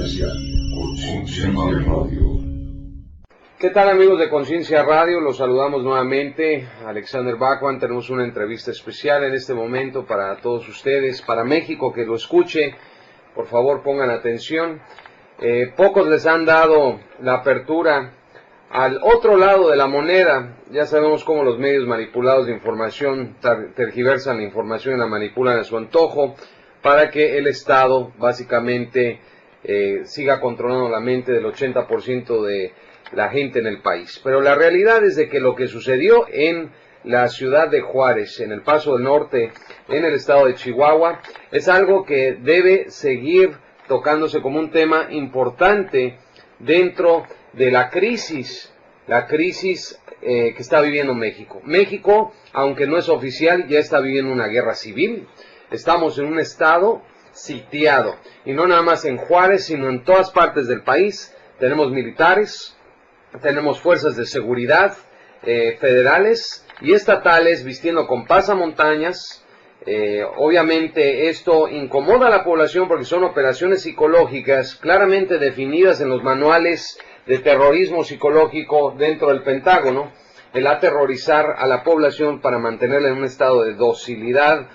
Conciencia Radio. ¿Qué tal, amigos de Conciencia Radio? Los saludamos nuevamente. Alexander Bachman, tenemos una entrevista especial en este momento para todos ustedes, para México, que lo escuche. Por favor, pongan atención. Pocos les han dado la apertura al otro lado de la moneda. Ya sabemos cómo los medios manipulados de información tergiversan la información y la manipulan a su antojo para que el Estado básicamente siga controlando la mente del 80% de la gente en el país. Pero la realidad es de que lo que sucedió en la ciudad de Juárez, en el Paso del Norte, en el estado de Chihuahua, es algo que debe seguir tocándose como un tema importante dentro de la crisis que está viviendo México. México, aunque no es oficial, ya está viviendo una guerra civil. Estamos en un estado sitiado, y no nada más en Juárez, sino en todas partes del país. Tenemos militares, tenemos fuerzas de seguridad federales y estatales vistiendo con pasamontañas. Obviamente esto incomoda a la población porque son operaciones psicológicas claramente definidas en los manuales de terrorismo psicológico dentro del Pentágono, el aterrorizar a la población para mantenerla en un estado de docilidad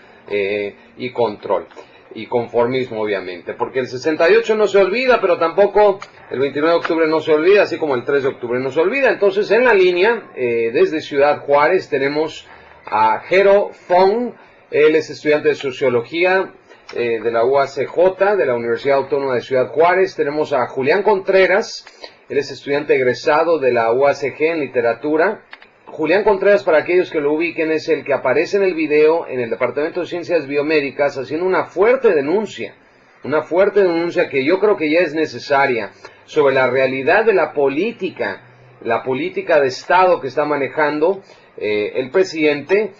y control. Y conformismo, obviamente, porque el 68 no se olvida, pero tampoco el 29 de octubre no se olvida, así como el 3 de octubre no se olvida. Entonces, en la línea, desde Ciudad Juárez, tenemos a Jero Fong. Él es estudiante de Sociología de la UACJ, de la Universidad Autónoma de Ciudad Juárez. Tenemos a Julián Contreras. Él es estudiante egresado de la UACG en Literatura. Julián Contreras, para aquellos que lo ubiquen, es el que aparece en el video en el Departamento de Ciencias Biomédicas haciendo una fuerte denuncia que yo creo que ya es necesaria sobre la realidad de la política de Estado que está manejando el presidente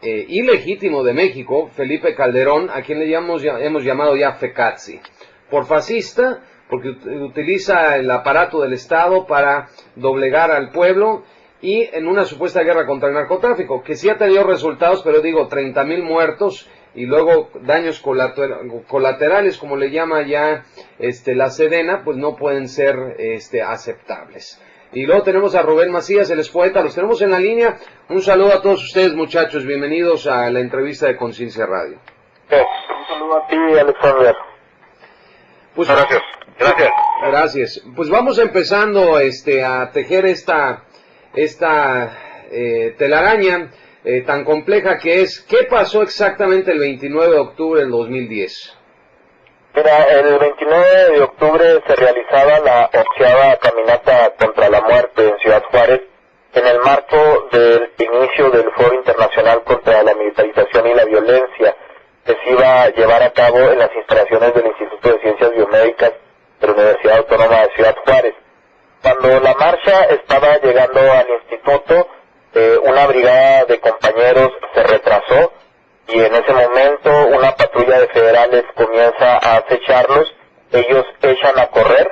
ilegítimo de México, Felipe Calderón, a quien le hemos llamado ya Fecazzi, por fascista, porque utiliza el aparato del Estado para doblegar al pueblo, y en una supuesta guerra contra el narcotráfico, que sí ha tenido resultados, pero digo, 30,000 muertos, y luego daños colaterales, como le llama ya la Sedena, pues no pueden ser aceptables. Y luego tenemos a Rubén Macías, él es poeta, los tenemos en la línea. Un saludo a todos ustedes, muchachos, bienvenidos a la entrevista de Conciencia Radio. Un saludo a ti, Alexander. Pues, Gracias. Gracias. Pues vamos empezando a tejer esta telaraña tan compleja que es. ¿Qué pasó exactamente el 29 de octubre del 2010? Mira, el 29 de octubre se realizaba la 11ª caminata contra la muerte en Ciudad Juárez, en el marco del inicio del Foro Internacional contra la Militarización y la Violencia, que se iba a llevar a cabo en las instalaciones del Instituto de Ciencias Biomédicas de la Universidad Autónoma de Ciudad Juárez. Cuando la marcha estaba llegando al instituto, una brigada de compañeros se retrasó y en ese momento una patrulla de federales comienza a acecharlos. Ellos echan a correr,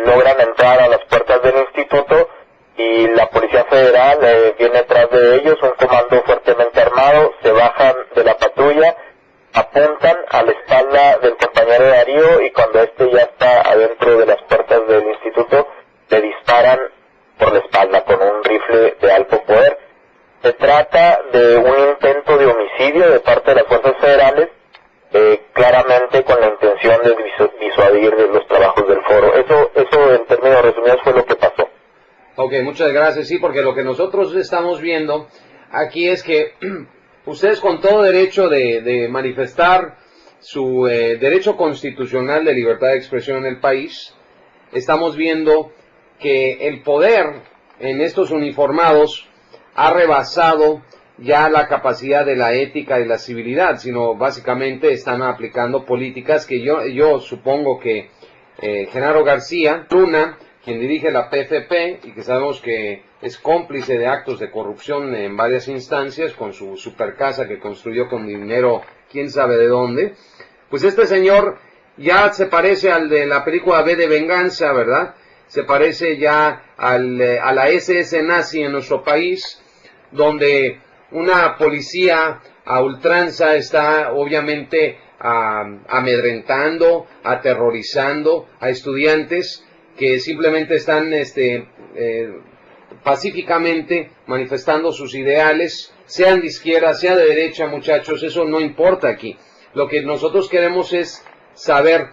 logran entrar a las puertas del instituto y la policía federal viene tras de ellos, un comando fuertemente armado, se bajan de la patrulla, apuntan a la espalda del compañero Darío y cuando ya está adentro de las puertas del instituto, le disparan por la espalda con un rifle de alto poder. Se trata de un intento de homicidio de parte de las fuerzas federales, claramente con la intención de disuadir de los trabajos del foro. Eso en términos resumidos fue lo que pasó. Ok, muchas gracias. Sí, porque lo que nosotros estamos viendo aquí es que ustedes, con todo derecho de manifestar su derecho constitucional de libertad de expresión en el país, estamos viendo que el poder en estos uniformados ha rebasado ya la capacidad de la ética y la civilidad, sino básicamente están aplicando políticas que yo supongo que Genaro García Luna, quien dirige la PFP y que sabemos que es cómplice de actos de corrupción en varias instancias con su supercasa que construyó con dinero quién sabe de dónde, pues este señor ya se parece al de la película V de Venganza, ¿verdad? Se parece ya a la SS nazi en nuestro país, donde una policía a ultranza está obviamente amedrentando, aterrorizando a estudiantes que simplemente están pacíficamente manifestando sus ideales, sean de izquierda, sea de derecha, muchachos, eso no importa aquí. Lo que nosotros queremos es saber,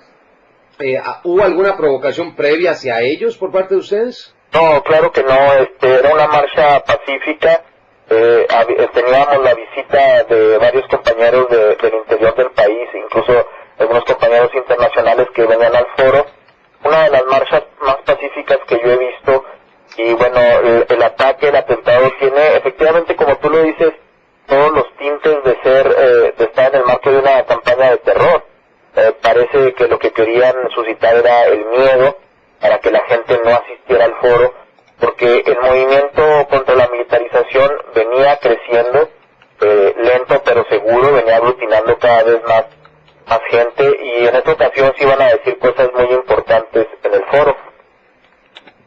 ¿hubo alguna provocación previa hacia ellos por parte de ustedes? No, claro que no, era una marcha pacífica, teníamos la visita de varios compañeros del interior del país, incluso algunos compañeros internacionales que venían al foro. Una de las marchas más pacíficas que yo he visto, y bueno, el ataque, el atentado tiene, efectivamente, como tú lo dices, todos los tintes de estar en el marco de una campaña de terror. Parece que lo que querían suscitar era el miedo para que la gente no asistiera al foro, porque el movimiento contra la militarización venía creciendo, lento pero seguro, venía aglutinando cada vez más gente, y en esta ocasión sí van a decir cosas muy importantes en el foro.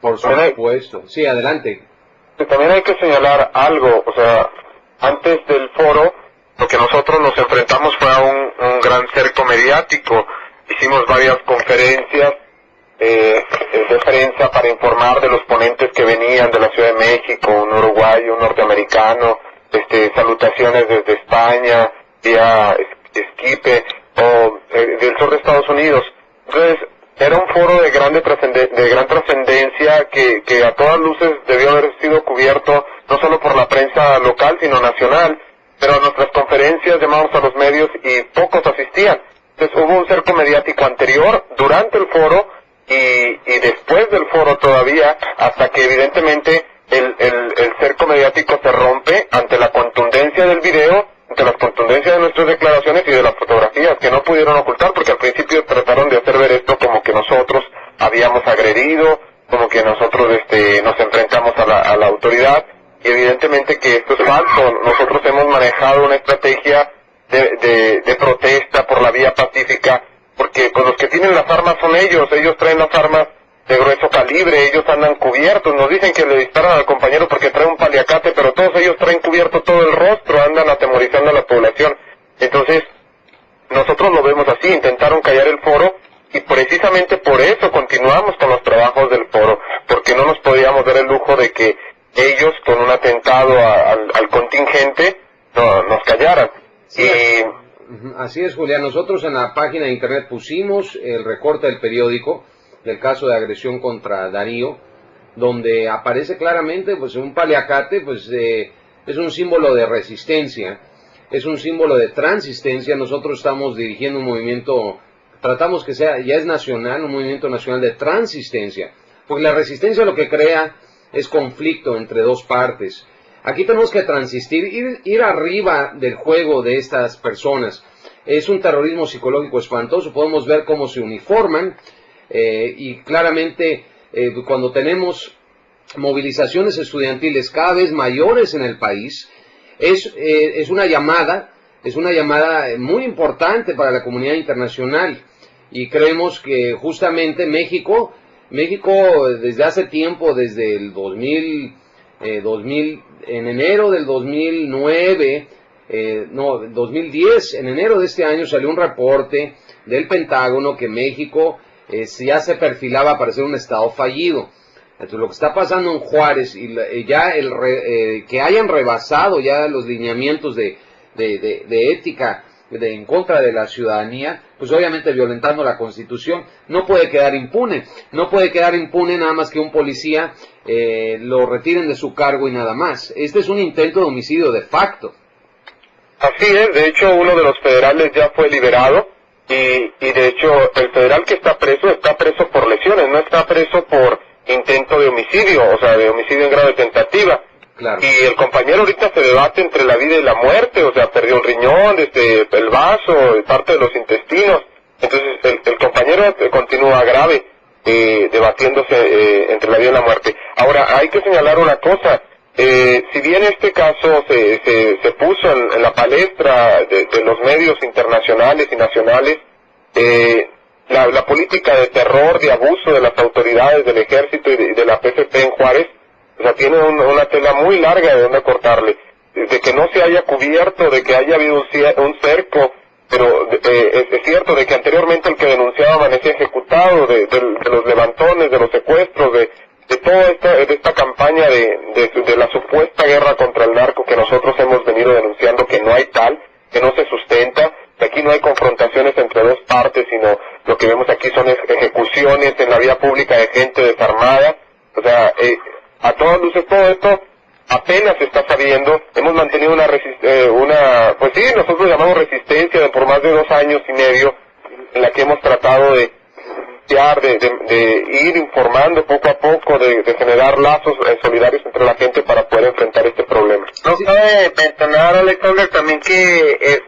Por supuesto. Sí, adelante. También hay que señalar algo, o sea, antes del foro, lo que nosotros nos enfrentamos fue a un gran cerco mediático. Hicimos varias conferencias de prensa para informar de los ponentes que venían de la Ciudad de México, un uruguayo, un norteamericano, salutaciones desde España, vía Esquipe, o del sur de Estados Unidos. Entonces, era un foro de gran trascendencia que a todas luces debió haber sido cubierto no solo por la prensa local, sino nacional, pero a nuestras conferencias llamábamos a los medios y pocos asistían. Entonces hubo un cerco mediático anterior, durante el foro y después del foro todavía, hasta que evidentemente el cerco mediático se rompe ante la contundencia del video, ante la contundencia de nuestras declaraciones y de las fotografías que no pudieron ocultar, porque al principio trataron de hacer ver esto como que nosotros habíamos agredido, como que nosotros nos enfrentamos a la autoridad, y evidentemente que esto es falso. Nosotros hemos manejado una estrategia de protesta por la vía pacífica, porque pues los que tienen las armas son ellos traen las armas de grueso calibre, ellos andan cubiertos, nos dicen que le disparan al compañero porque trae un paliacate, pero todos ellos traen cubierto todo el rostro, andan atemorizando a la población. Entonces, nosotros lo vemos así, intentaron callar el foro, y precisamente por eso continuamos con los trabajos del foro, porque no nos podíamos dar el lujo de que ellos, con un atentado al contingente, nos callaran. Sí, así es, Julián. Nosotros en la página de internet pusimos el recorte del periódico del caso de agresión contra Darío, donde aparece claramente pues un paliacate, pues es un símbolo de resistencia, es un símbolo de transistencia. Nosotros estamos dirigiendo un movimiento, tratamos que sea, ya es nacional, un movimiento nacional de transistencia, porque la resistencia lo que crea es conflicto entre dos partes. Aquí tenemos que transistir, ir arriba del juego de estas personas. Es un terrorismo psicológico espantoso, podemos ver cómo se uniforman, y claramente cuando tenemos movilizaciones estudiantiles cada vez mayores en el país, es una llamada muy importante para la comunidad internacional, y creemos que justamente México desde hace tiempo, desde el 2000, en enero del 2009, 2010, en enero de este año salió un reporte del Pentágono que México ya se perfilaba para ser un estado fallido. Entonces lo que está pasando en Juárez, y ya que hayan rebasado ya los lineamientos de ética en contra de la ciudadanía, pues obviamente violentando la Constitución, no puede quedar impune. No puede quedar impune nada más que un policía lo retiren de su cargo y nada más. Este es un intento de homicidio de facto. Así es, de hecho uno de los federales ya fue liberado, y de hecho el federal que está preso por lesiones, no está preso por intento de homicidio, o sea, de homicidio en grado de tentativa. Claro. Y el compañero ahorita se debate entre la vida y la muerte, o sea, perdió el riñón, el vaso, parte de los intestinos. Entonces el compañero continúa grave, debatiéndose entre la vida y la muerte. Ahora, hay que señalar una cosa, si bien este caso se puso en la palestra de los medios internacionales y nacionales, la política de terror, de abuso de las autoridades del ejército y de la PFP en Juárez, o sea, tiene una tela muy larga de donde cortarle. De que no se haya cubierto, de que haya habido un cerco, pero es cierto de que anteriormente el que denunciaba amanecía ejecutado, de los levantones, de los secuestros, de toda esta campaña de la supuesta guerra contra el narco que nosotros hemos venido denunciando, que no hay tal, que no se sustenta, que aquí no hay confrontaciones entre dos partes, sino lo que vemos aquí son ejecuciones en la vía pública de gente desarmada. O sea, a todas luces todo esto apenas se está sabiendo. Hemos mantenido pues sí, nosotros llamamos resistencia de por más de 2 años y medio, en la que hemos tratado de ir informando poco a poco, de generar lazos solidarios entre la gente para poder enfrentar este problema. No cabe mencionar, Alexander, también que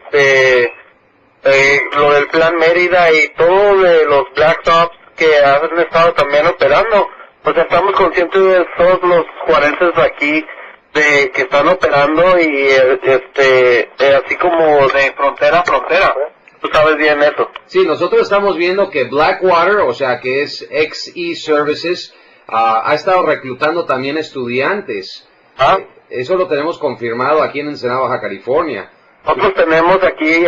lo del Plan Mérida y todo de los Black Ops que han estado también operando, pues estamos conscientes de todos los juarenses aquí que están operando y así como de frontera a frontera. Tú sabes bien eso. Sí, nosotros estamos viendo que Blackwater, o sea, que es XE Services, ha estado reclutando también estudiantes. Eso lo tenemos confirmado aquí en Ensenada, Baja California. Nosotros tenemos aquí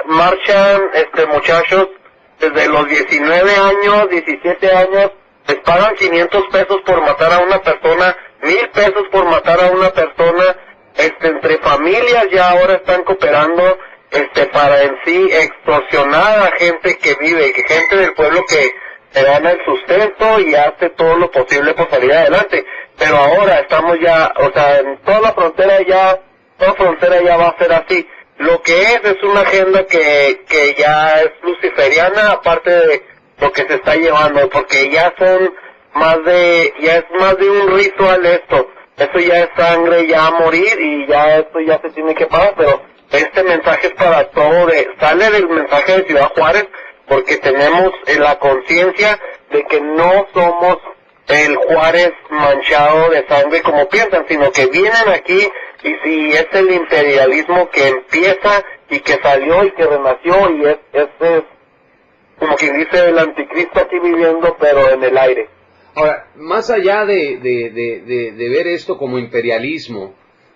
marchan muchachos desde los 19 años, 17 años, les pagan 500 pesos por matar a una persona, 1000 pesos por matar a una persona, entre familias ya ahora están cooperando, para en sí extorsionar a gente que vive, gente del pueblo que se gana el sustento y hace todo lo posible por salir adelante. Pero ahora estamos ya, o sea, en toda frontera ya va a ser así. Lo que es una agenda que ya es luciferiana, aparte de lo que se está llevando, porque ya es más de un ritual esto. Eso ya es sangre, ya a morir, y ya esto ya se tiene que parar, pero este mensaje es para todo, sale del mensaje de Ciudad Juárez, porque tenemos la conciencia de que no somos el Juárez manchado de sangre como piensan, sino que vienen aquí y si es el imperialismo que empieza y que salió y que renació, y es como quien dice el anticristo aquí viviendo, pero en el aire. Ahora, más allá de ver esto como imperialismo,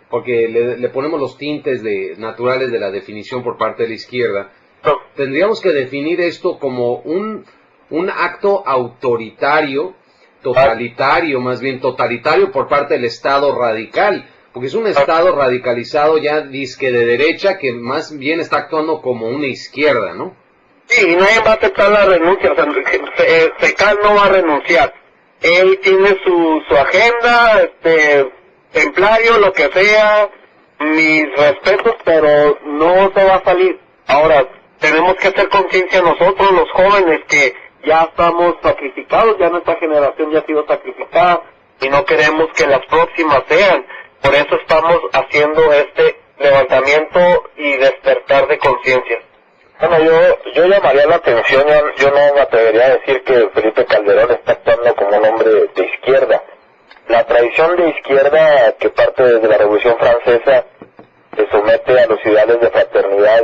porque le ponemos los tintes naturales de la definición por parte de la izquierda, tendríamos que definir esto como un acto autoritario, totalitario, más bien totalitario por parte del Estado radical, porque es un Estado radicalizado ya disque de derecha que más bien está actuando como una izquierda, ¿no? Sí, y nadie va a aceptar la renuncia, o sea, Secal no va a renunciar. Él tiene su agenda, templario, lo que sea, mis respetos, pero no se va a salir. Ahora, tenemos que hacer conciencia nosotros, los jóvenes, que ya estamos sacrificados, ya nuestra generación ya ha sido sacrificada, y no queremos que las próximas sean. Por eso estamos haciendo este levantamiento y despertar de conciencia. Bueno, yo llamaría la atención, yo no me atrevería a decir que Felipe Calderón está actuando como un hombre de izquierda. La tradición de izquierda que parte desde la Revolución Francesa se somete a los ideales de fraternidad,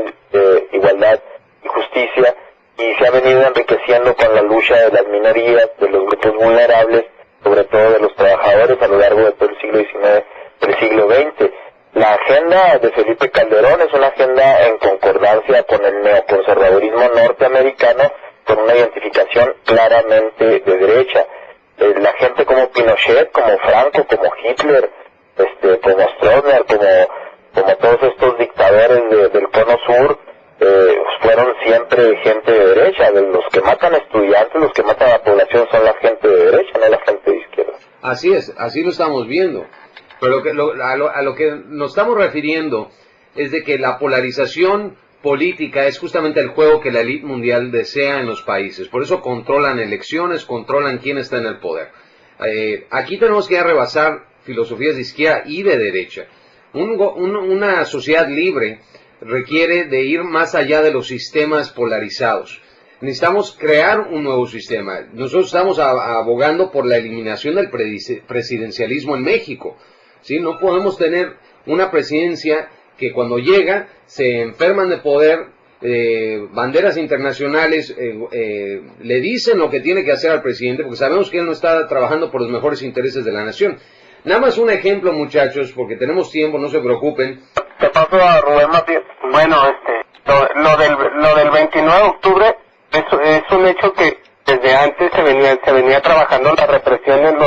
igualdad y justicia, y se ha venido enriqueciendo con la lucha de las minorías, de los grupos vulnerables, sobre todo de los trabajadores a lo largo de todo el siglo XIX, del siglo XX. La agenda de Felipe Calderón es una agenda en concordancia con el neoconservadurismo norteamericano, con una identificación claramente de derecha. La gente como Pinochet, como Franco, como Hitler, como Stroessner, como todos estos dictadores del cono sur, fueron siempre gente de derecha. De los que matan estudiantes, los que matan a la población son la gente de derecha, no la gente de izquierda. Así es, así lo estamos viendo. Pero a lo que nos estamos refiriendo es de que la polarización política es justamente el juego que la élite mundial desea en los países. Por eso controlan elecciones, controlan quién está en el poder. Aquí tenemos que rebasar filosofías de izquierda y de derecha. Una sociedad libre requiere de ir más allá de los sistemas polarizados. Necesitamos crear un nuevo sistema. Nosotros estamos abogando por la eliminación del presidencialismo en México. ¿Sí? No podemos tener una presidencia que cuando llega se enferman de poder, banderas internacionales le dicen lo que tiene que hacer al presidente, porque sabemos que él no está trabajando por los mejores intereses de la nación. Nada más un ejemplo, muchachos, porque tenemos tiempo, no se preocupen. Te paso a Rubén Matías. Bueno, se venía trabajando la represión en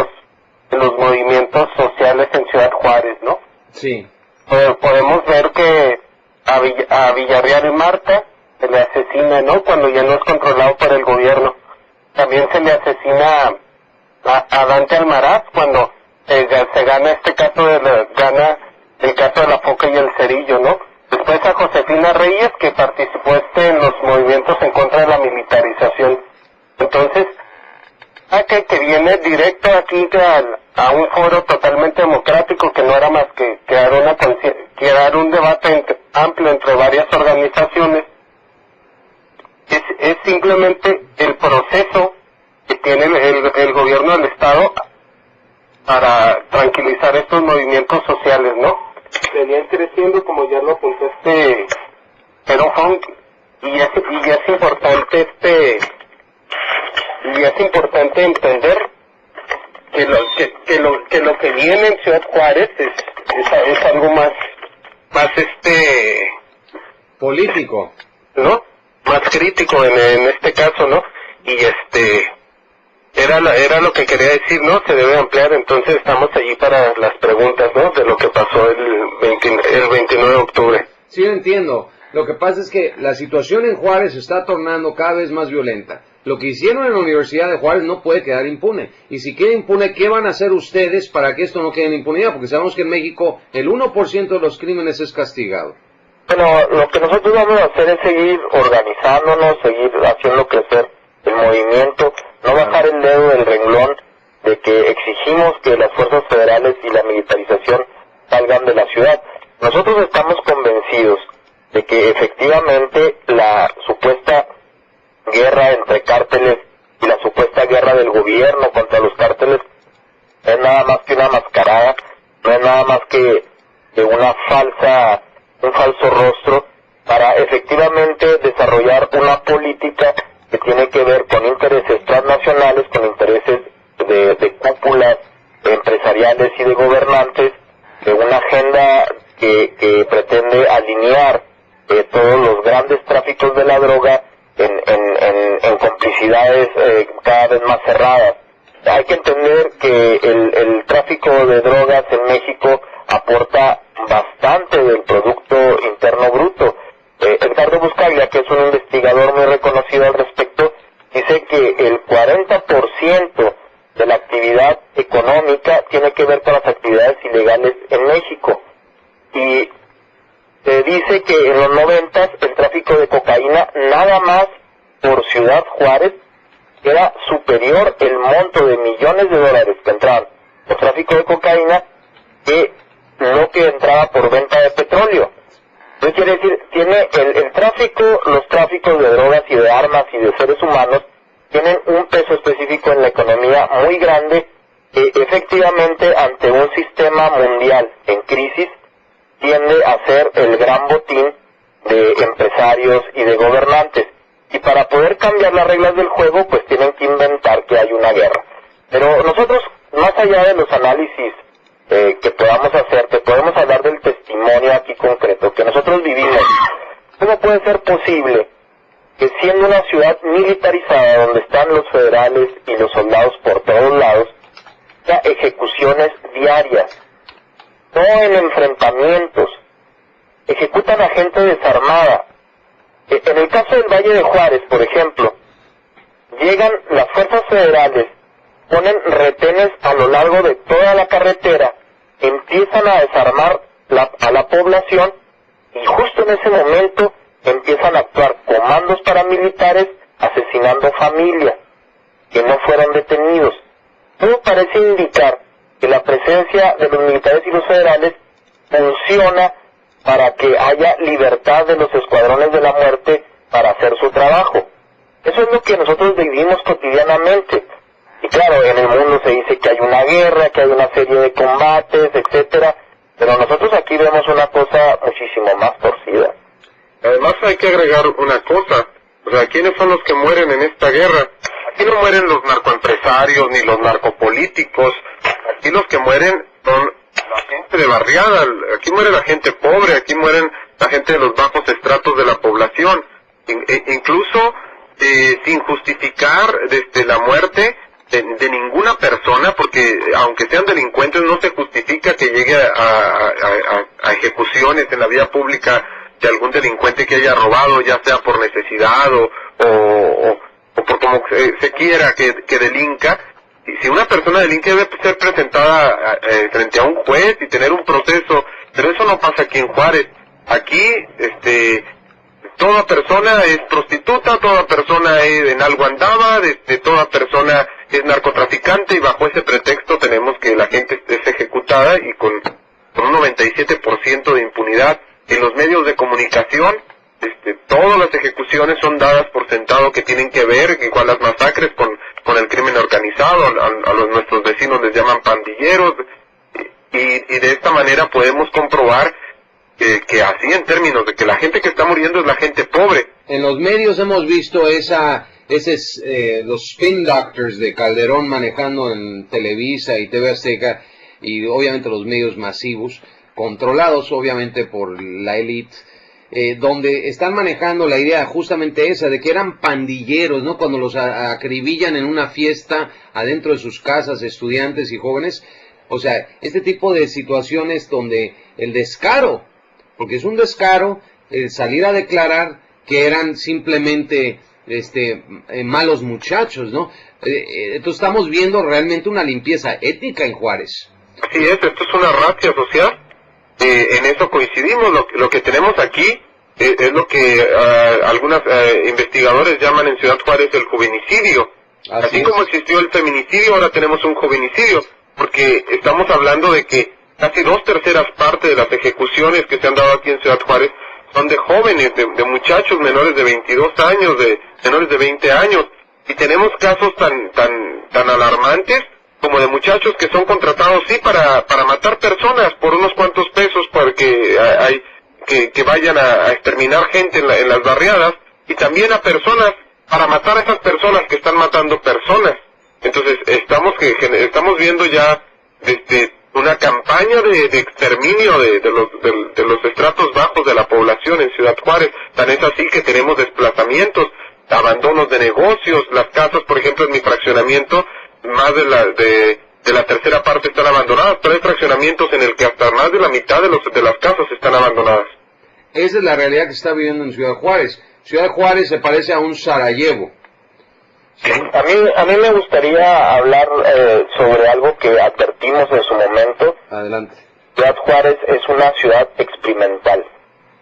los movimientos sociales en Ciudad Juárez, ¿no? Sí. Podemos ver que a Villarreal y Marta se le asesina, ¿no? Cuando ya no es controlado por el gobierno. También se le asesina a Dante Almaraz cuando se gana este caso gana el caso de la Foca y el Cerillo, ¿no? Después a Josefina Reyes, que participó en los movimientos en contra de la militarización. Entonces, que viene directo aquí a un foro totalmente democrático, que no era más que dar un debate amplio entre varias organizaciones. Es simplemente el proceso que tiene el gobierno del Estado para tranquilizar estos movimientos sociales, ¿no? Venían creciendo, como ya lo apuntó pero y es importante entender que lo que viene en Ciudad Juárez es algo más político, ¿no? Más crítico en este caso, ¿no? Y era lo que quería decir, ¿no? Se debe ampliar, entonces estamos allí para las preguntas, ¿no? De lo que pasó el 29 de octubre. Sí, entiendo. Lo que pasa es que la situación en Juárez se está tornando cada vez más violenta. Lo que hicieron en la Universidad de Juárez no puede quedar impune. Y si queda impune, ¿qué van a hacer ustedes para que esto no quede en impunidad? Porque sabemos que en México el 1% de los crímenes es castigado. Bueno, lo que nosotros vamos a hacer es seguir organizándonos, seguir haciendo crecer el movimiento, no bajar el dedo del renglón de que exigimos que las fuerzas federales y la militarización salgan de la ciudad. Nosotros estamos convencidos de que efectivamente la supuesta guerra entre cárteles y la supuesta guerra del gobierno contra los cárteles no es nada más que una mascarada, no es nada más que un falso rostro para efectivamente desarrollar una política que tiene que ver con intereses transnacionales, con intereses de cúpulas empresariales y de gobernantes, de una agenda que pretende alinear todos los grandes tráficos de la droga en complicidades cada vez más cerradas. Hay que entender que el tráfico de drogas en México aporta bastante del Producto Interno Bruto. Edgardo Buscaglia, que es un investigador muy reconocido al respecto, dice que el 40% de la actividad económica tiene que ver con las actividades ilegales en México. Y se dice que en los 90 el tráfico de cocaína, nada más por Ciudad Juárez, era superior el monto de millones de dólares que entraban por tráfico de cocaína que lo que entraba por venta de petróleo. Entonces quiere decir, tiene el tráfico, los tráficos de drogas y de armas y de seres humanos tienen un peso específico en la economía muy grande que efectivamente ante un sistema mundial en crisis tiende a ser el gran botín de empresarios y de gobernantes. Y para poder cambiar las reglas del juego, pues tienen que inventar que hay una guerra. Pero nosotros, más allá de los análisis que podamos hacer, que podemos hablar del testimonio aquí concreto, que nosotros vivimos, ¿cómo puede ser posible que siendo una ciudad militarizada, donde están los federales y los soldados por todos lados, haya ejecuciones diarias, no en enfrentamientos, ejecutan a gente desarmada? En el caso del Valle de Juárez, por ejemplo, llegan las fuerzas federales, ponen retenes a lo largo de toda la carretera, empiezan a desarmar a la población y justo en ese momento empiezan a actuar comandos paramilitares asesinando familias que no fueron detenidos. Todo parece indicar que la presencia de los militares y los federales funciona para que haya libertad de los escuadrones de la muerte para hacer su trabajo. Eso es lo que nosotros vivimos cotidianamente. Y claro, en el mundo se dice que hay una guerra, que hay una serie de combates, etcétera, pero nosotros aquí vemos una cosa muchísimo más torcida. Además hay que agregar una cosa, o sea, ¿quiénes son los que mueren en esta guerra? Aquí no mueren los narcoempresarios ni los narcopolíticos, aquí los que mueren son la gente de barriada, aquí muere la gente pobre, aquí mueren la gente de los bajos estratos de la población, incluso sin justificar la muerte de ninguna persona, porque aunque sean delincuentes no se justifica que llegue a ejecuciones en la vía pública de algún delincuente que haya robado, ya sea por necesidad o por como se quiera que delinca. Y si una persona delinque debe ser presentada frente a un juez y tener un proceso, pero eso no pasa aquí en Juárez. Aquí toda persona es prostituta, toda persona en algo andaba, toda persona es narcotraficante, y bajo ese pretexto tenemos que la gente es ejecutada y con un 97% de impunidad. En los medios de comunicación, todas las ejecuciones son dadas por sentado que tienen que ver, igual las masacres, con el crimen organizado. A nuestros vecinos les llaman pandilleros, y de esta manera podemos comprobar que así, en términos de que la gente que está muriendo es la gente pobre. En los medios hemos visto los spin doctors de Calderón manejando en Televisa y TV Azteca, y obviamente los medios masivos, controlados obviamente por la élite, donde están manejando la idea justamente esa, de que eran pandilleros, ¿no? Cuando los acribillan en una fiesta adentro de sus casas, estudiantes y jóvenes. O sea, este tipo de situaciones donde el descaro, porque es un descaro el salir a declarar que eran simplemente malos muchachos, ¿no? Entonces estamos viendo realmente una limpieza étnica en Juárez. Así es, esto es una razzia social. En eso coincidimos. Lo que tenemos aquí es lo que algunos investigadores llaman en Ciudad Juárez el juvenicidio. Así como existió el feminicidio, ahora tenemos un juvenicidio, porque estamos hablando de que casi 2/3 partes de las ejecuciones que se han dado aquí en Ciudad Juárez son de jóvenes, de muchachos menores de 22 años, de menores de 20 años, y tenemos casos tan alarmantes como de muchachos que son contratados, sí, para matar personas por unos cuantos pesos, para que vayan a exterminar gente en las barriadas, y también a personas para matar a esas personas que están matando personas. Entonces estamos viendo ya una campaña de exterminio de los estratos bajos de la población en Ciudad Juárez. Tan es así que tenemos desplazamientos, abandonos de negocios. Las casas, por ejemplo, en mi fraccionamiento, más de la tercera parte están abandonadas, pero hay fraccionamientos en el que hasta más de la mitad de las casas están abandonadas. Esa es la realidad que se está viviendo en Ciudad Juárez. Ciudad Juárez se parece a un Sarajevo. ¿Sí? A mí me gustaría hablar sobre algo que advertimos en su momento. Adelante. Ciudad Juárez es una ciudad experimental.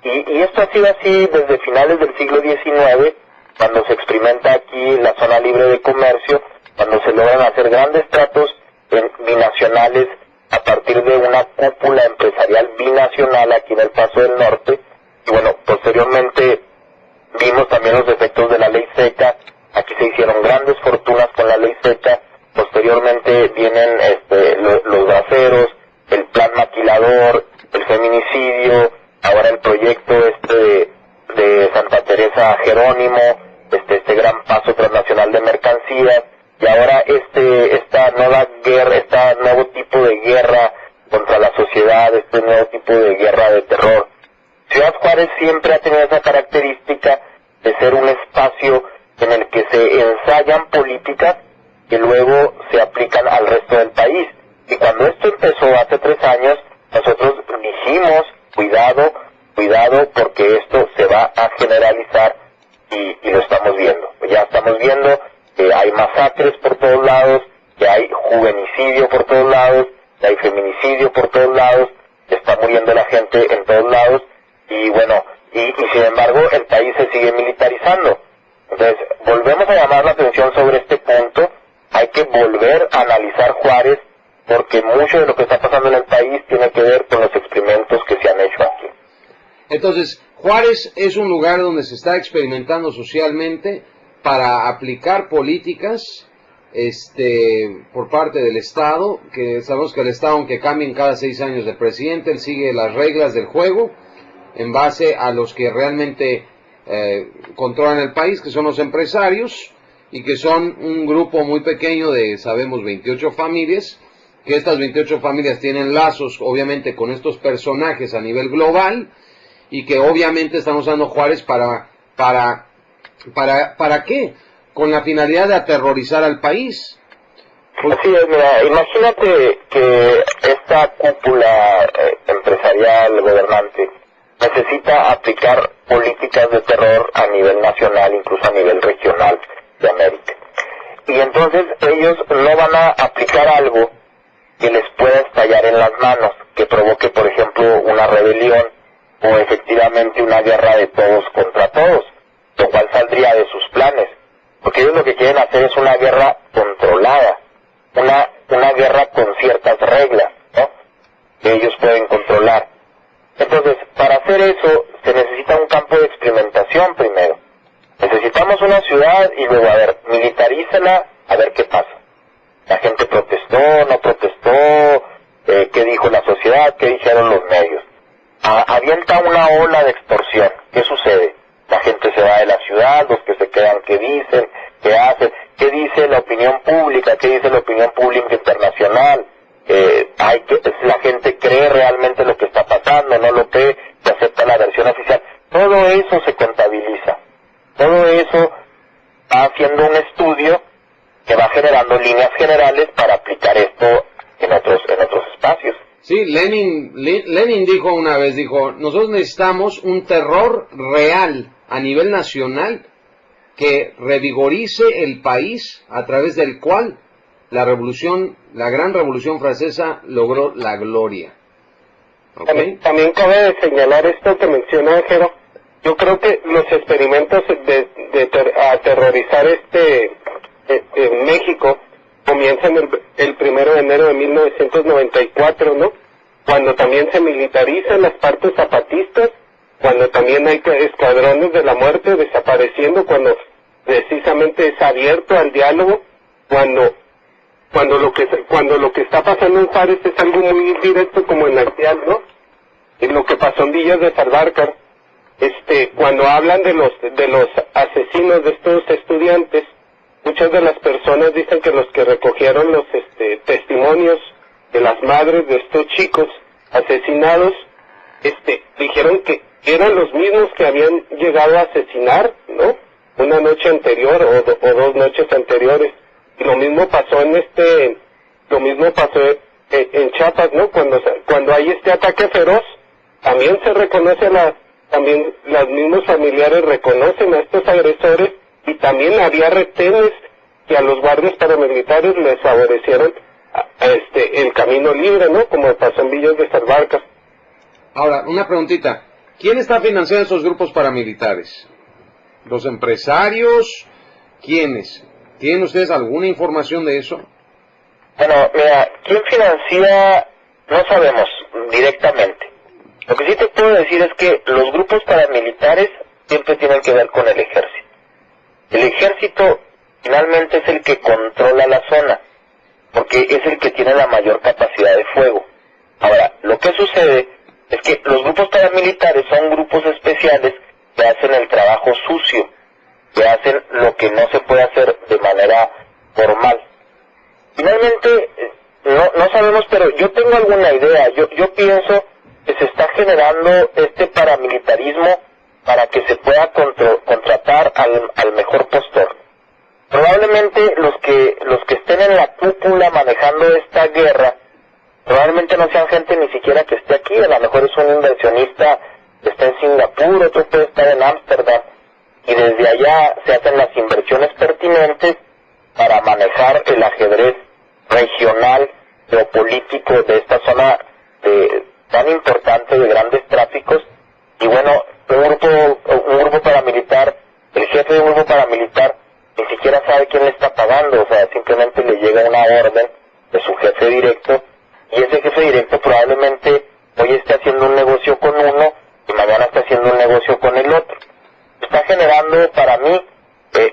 Y esto ha sido así desde finales del siglo XIX, cuando se experimenta aquí la zona libre de comercio, cuando se logran hacer grandes tratos binacionales a partir de una cúpula empresarial binacional aquí en El Paso del Norte. Y bueno, posteriormente vimos también los efectos de la ley seca. Aquí se hicieron grandes fortunas con la ley seca. Posteriormente vienen los braceros, el plan maquilador, el feminicidio, ahora el proyecto de Santa Teresa Jerónimo, este gran paso transnacional de mercancías, y ahora esta nueva guerra, este nuevo tipo de guerra contra la sociedad, este nuevo tipo de guerra de terror. Ciudad Juárez siempre ha tenido esa característica de ser un espacio en el que se ensayan políticas que luego se aplican al resto del país. Y cuando esto empezó hace 3 años, nosotros dijimos, cuidado, porque esto se va a generalizar, y lo estamos viendo. Ya estamos viendo que hay masacres por todos lados, que hay juvenicidio por todos lados, que hay feminicidio por todos lados, que está muriendo la gente en todos lados, y bueno, y sin embargo el país se sigue militarizando. Entonces, volvemos a llamar la atención sobre este punto. Hay que volver a analizar Juárez, porque mucho de lo que está pasando en el país tiene que ver con los experimentos que se han hecho aquí. Entonces, Juárez es un lugar donde se está experimentando socialmente para aplicar políticas por parte del Estado, que sabemos que el Estado, aunque cambien cada 6 años de presidente, él sigue las reglas del juego en base a los que realmente controlan el país, que son los empresarios, y que son un grupo muy pequeño de, sabemos, 28 familias, que estas 28 familias tienen lazos, obviamente, con estos personajes a nivel global, y que obviamente están usando Juárez para ¿Para qué? Con la finalidad de aterrorizar al país. Así es, mira, imagínate que esta cúpula empresarial, gobernante, necesita aplicar políticas de terror a nivel nacional, incluso a nivel regional de América. Y entonces ellos no van a aplicar algo que les pueda estallar en las manos, que provoque, por ejemplo, una rebelión o efectivamente una guerra de todos contra todos, lo cual saldría de sus planes, porque ellos lo que quieren hacer es una guerra controlada, una guerra con ciertas reglas, ¿no?, que ellos pueden controlar. Entonces, para hacer eso se necesita un campo de experimentación primero. Necesitamos una ciudad y luego, a ver, militarízala, a ver qué pasa. La gente protestó, no protestó, qué dijo la sociedad, qué dijeron los medios. Avienta una ola de extorsión. ¿Qué sucede? La gente se va de la ciudad, los que se quedan, ¿qué dicen? ¿Qué hacen? ¿Qué dice la opinión pública? ¿Qué dice la opinión pública internacional? La gente cree realmente lo que está pasando, no lo cree, se acepta la versión oficial. Todo eso se contabiliza. Todo eso va haciendo un estudio que va generando líneas generales para aplicar esto en otros espacios. Sí, Lenin dijo una vez, nosotros necesitamos un terror real a nivel nacional que revigorice el país, a través del cual la gran revolución francesa logró la gloria. ¿Okay? También cabe señalar esto que menciona Jero. Yo creo que los experimentos de aterrorizar en México comienzan el 1 de enero de 1994, ¿no? Cuando también se militarizan las partes zapatistas, cuando también hay escuadrones de la muerte desapareciendo, cuando precisamente es abierto al diálogo, cuando lo que está pasando en Juárez es algo muy directo, como en Acteal, ¿no? En lo que pasó en Villas de Salvarcar, cuando hablan de los asesinos de estos estudiantes, muchas de las personas dicen que los que recogieron los testimonios de las madres de estos chicos asesinados, dijeron que eran los mismos que habían llegado a asesinar, ¿no?, una noche anterior o 2 noches anteriores. Y lo mismo pasó en Chiapas, ¿no? Cuando hay este ataque feroz, también se reconoce también los mismos familiares reconocen a estos agresores, y también había retenes que a los guardias paramilitares les favorecieron el camino libre, ¿no?, como pasó en Villas de Salvarcar. Ahora, una preguntita. ¿Quién está financiando estos grupos paramilitares? ¿Los empresarios? ¿Quiénes? ¿Tienen ustedes alguna información de eso? Bueno, mira, ¿quién financia? No sabemos directamente. Lo que sí te puedo decir es que los grupos paramilitares siempre tienen que ver con el ejército. El ejército finalmente es el que controla la zona, porque es el que tiene la mayor capacidad de fuego. Ahora, lo que sucede es que los grupos paramilitares son grupos especiales que hacen el trabajo sucio, que hacen lo que no se puede hacer de manera formal. Finalmente, no sabemos, pero yo tengo alguna idea. Yo pienso que se está generando este paramilitarismo para que se pueda contratar al mejor postor. Probablemente los que estén en la cúpula manejando esta guerra, probablemente no sean gente ni siquiera que esté aquí. A lo mejor es un inversionista que está en Singapur, otro puede estar en Ámsterdam, y desde allá se hacen las inversiones pertinentes para manejar el ajedrez regional, geopolítico de esta zona tan importante de grandes tráficos. Y bueno, un grupo paramilitar, el jefe de un grupo paramilitar ni siquiera sabe quién le está pagando, o sea, simplemente le llega una orden de su jefe directo, y ese jefe directo probablemente hoy esté haciendo un negocio con uno y mañana está haciendo un negocio con el otro. Está generando para mí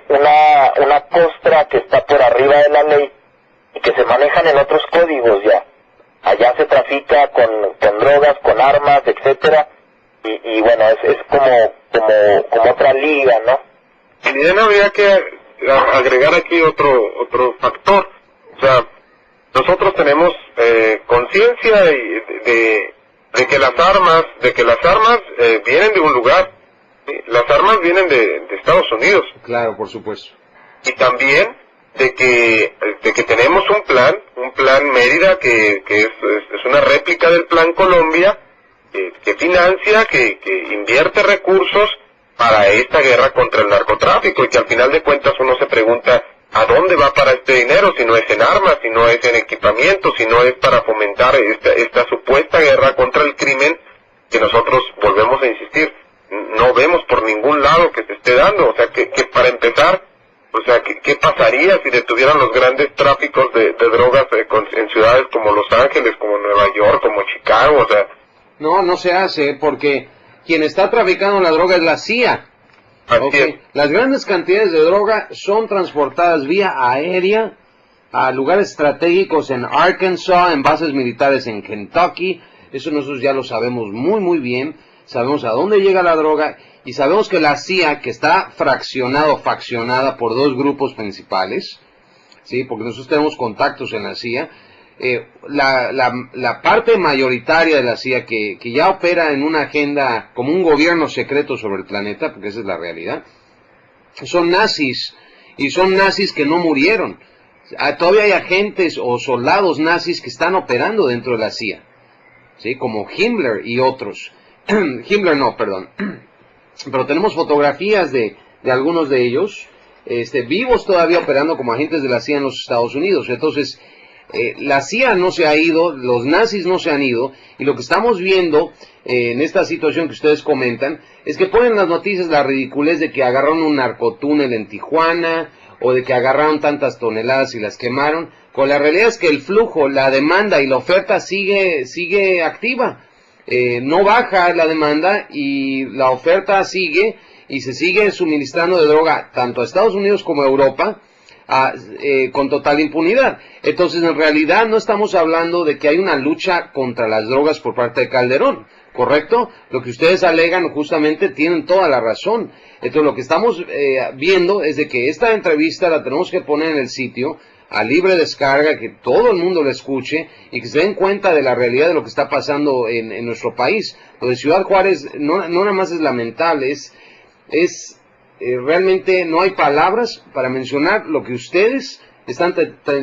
una costra que está por arriba de la ley y que se manejan en otros códigos ya. Allá se trafica con drogas, con armas, etcétera, y bueno, es como otra liga, ¿no? También habría que agregar aquí otro factor. O sea, nosotros tenemos conciencia de que las armas vienen de un lugar, Las armas vienen de Estados Unidos. Claro, por supuesto. Y también de que tenemos un plan Mérida que es una réplica del plan Colombia, que financia, que invierte recursos para esta guerra contra el narcotráfico, y que al final de cuentas uno se pregunta ¿a dónde va para este dinero? Si no es en armas, si no es en equipamiento, si no es para fomentar esta supuesta guerra contra el crimen, que nosotros volvemos a insistir, no vemos por ningún lado que se esté dando. O sea, que para empezar, o sea, ¿qué pasaría si detuvieran los grandes tráficos de drogas en ciudades como Los Ángeles, como Nueva York, como Chicago? O sea, no se hace, porque quien está traficando la droga es la CIA. Okay. Las grandes cantidades de droga son transportadas vía aérea a lugares estratégicos en Arkansas, en bases militares en Kentucky. Eso nosotros ya lo sabemos muy bien. Sabemos a dónde llega la droga, y sabemos que la CIA, que está faccionada por dos grupos principales, ¿sí? Porque nosotros tenemos contactos en la CIA, la parte mayoritaria de la CIA que ya opera en una agenda como un gobierno secreto sobre el planeta, porque esa es la realidad, son nazis, y son nazis que no murieron. Todavía hay agentes o soldados nazis que están operando dentro de la CIA, ¿sí? Como Himmler y otros. Himmler no, perdón. Pero tenemos fotografías de algunos de ellos, vivos todavía operando como agentes de la CIA en los Estados Unidos. Entonces, la CIA no se ha ido, los nazis no se han ido, y lo que estamos viendo en esta situación que ustedes comentan es que ponen las noticias la ridiculez de que agarraron un narcotúnel en Tijuana, o de que agarraron tantas toneladas y las quemaron, cuando la realidad es que el flujo, la demanda y la oferta sigue activa. No baja la demanda y la oferta sigue, y se sigue suministrando de droga tanto a Estados Unidos como a Europa con total impunidad. Entonces, en realidad no estamos hablando de que hay una lucha contra las drogas por parte de Calderón, ¿correcto? Lo que ustedes alegan justamente tienen toda la razón. Entonces, lo que estamos viendo es de que esta entrevista la tenemos que poner en el sitio a libre descarga, que todo el mundo la escuche y que se den cuenta de la realidad de lo que está pasando en nuestro país. Lo de Ciudad Juárez no nada más es lamentable, realmente no hay palabras para mencionar lo que ustedes están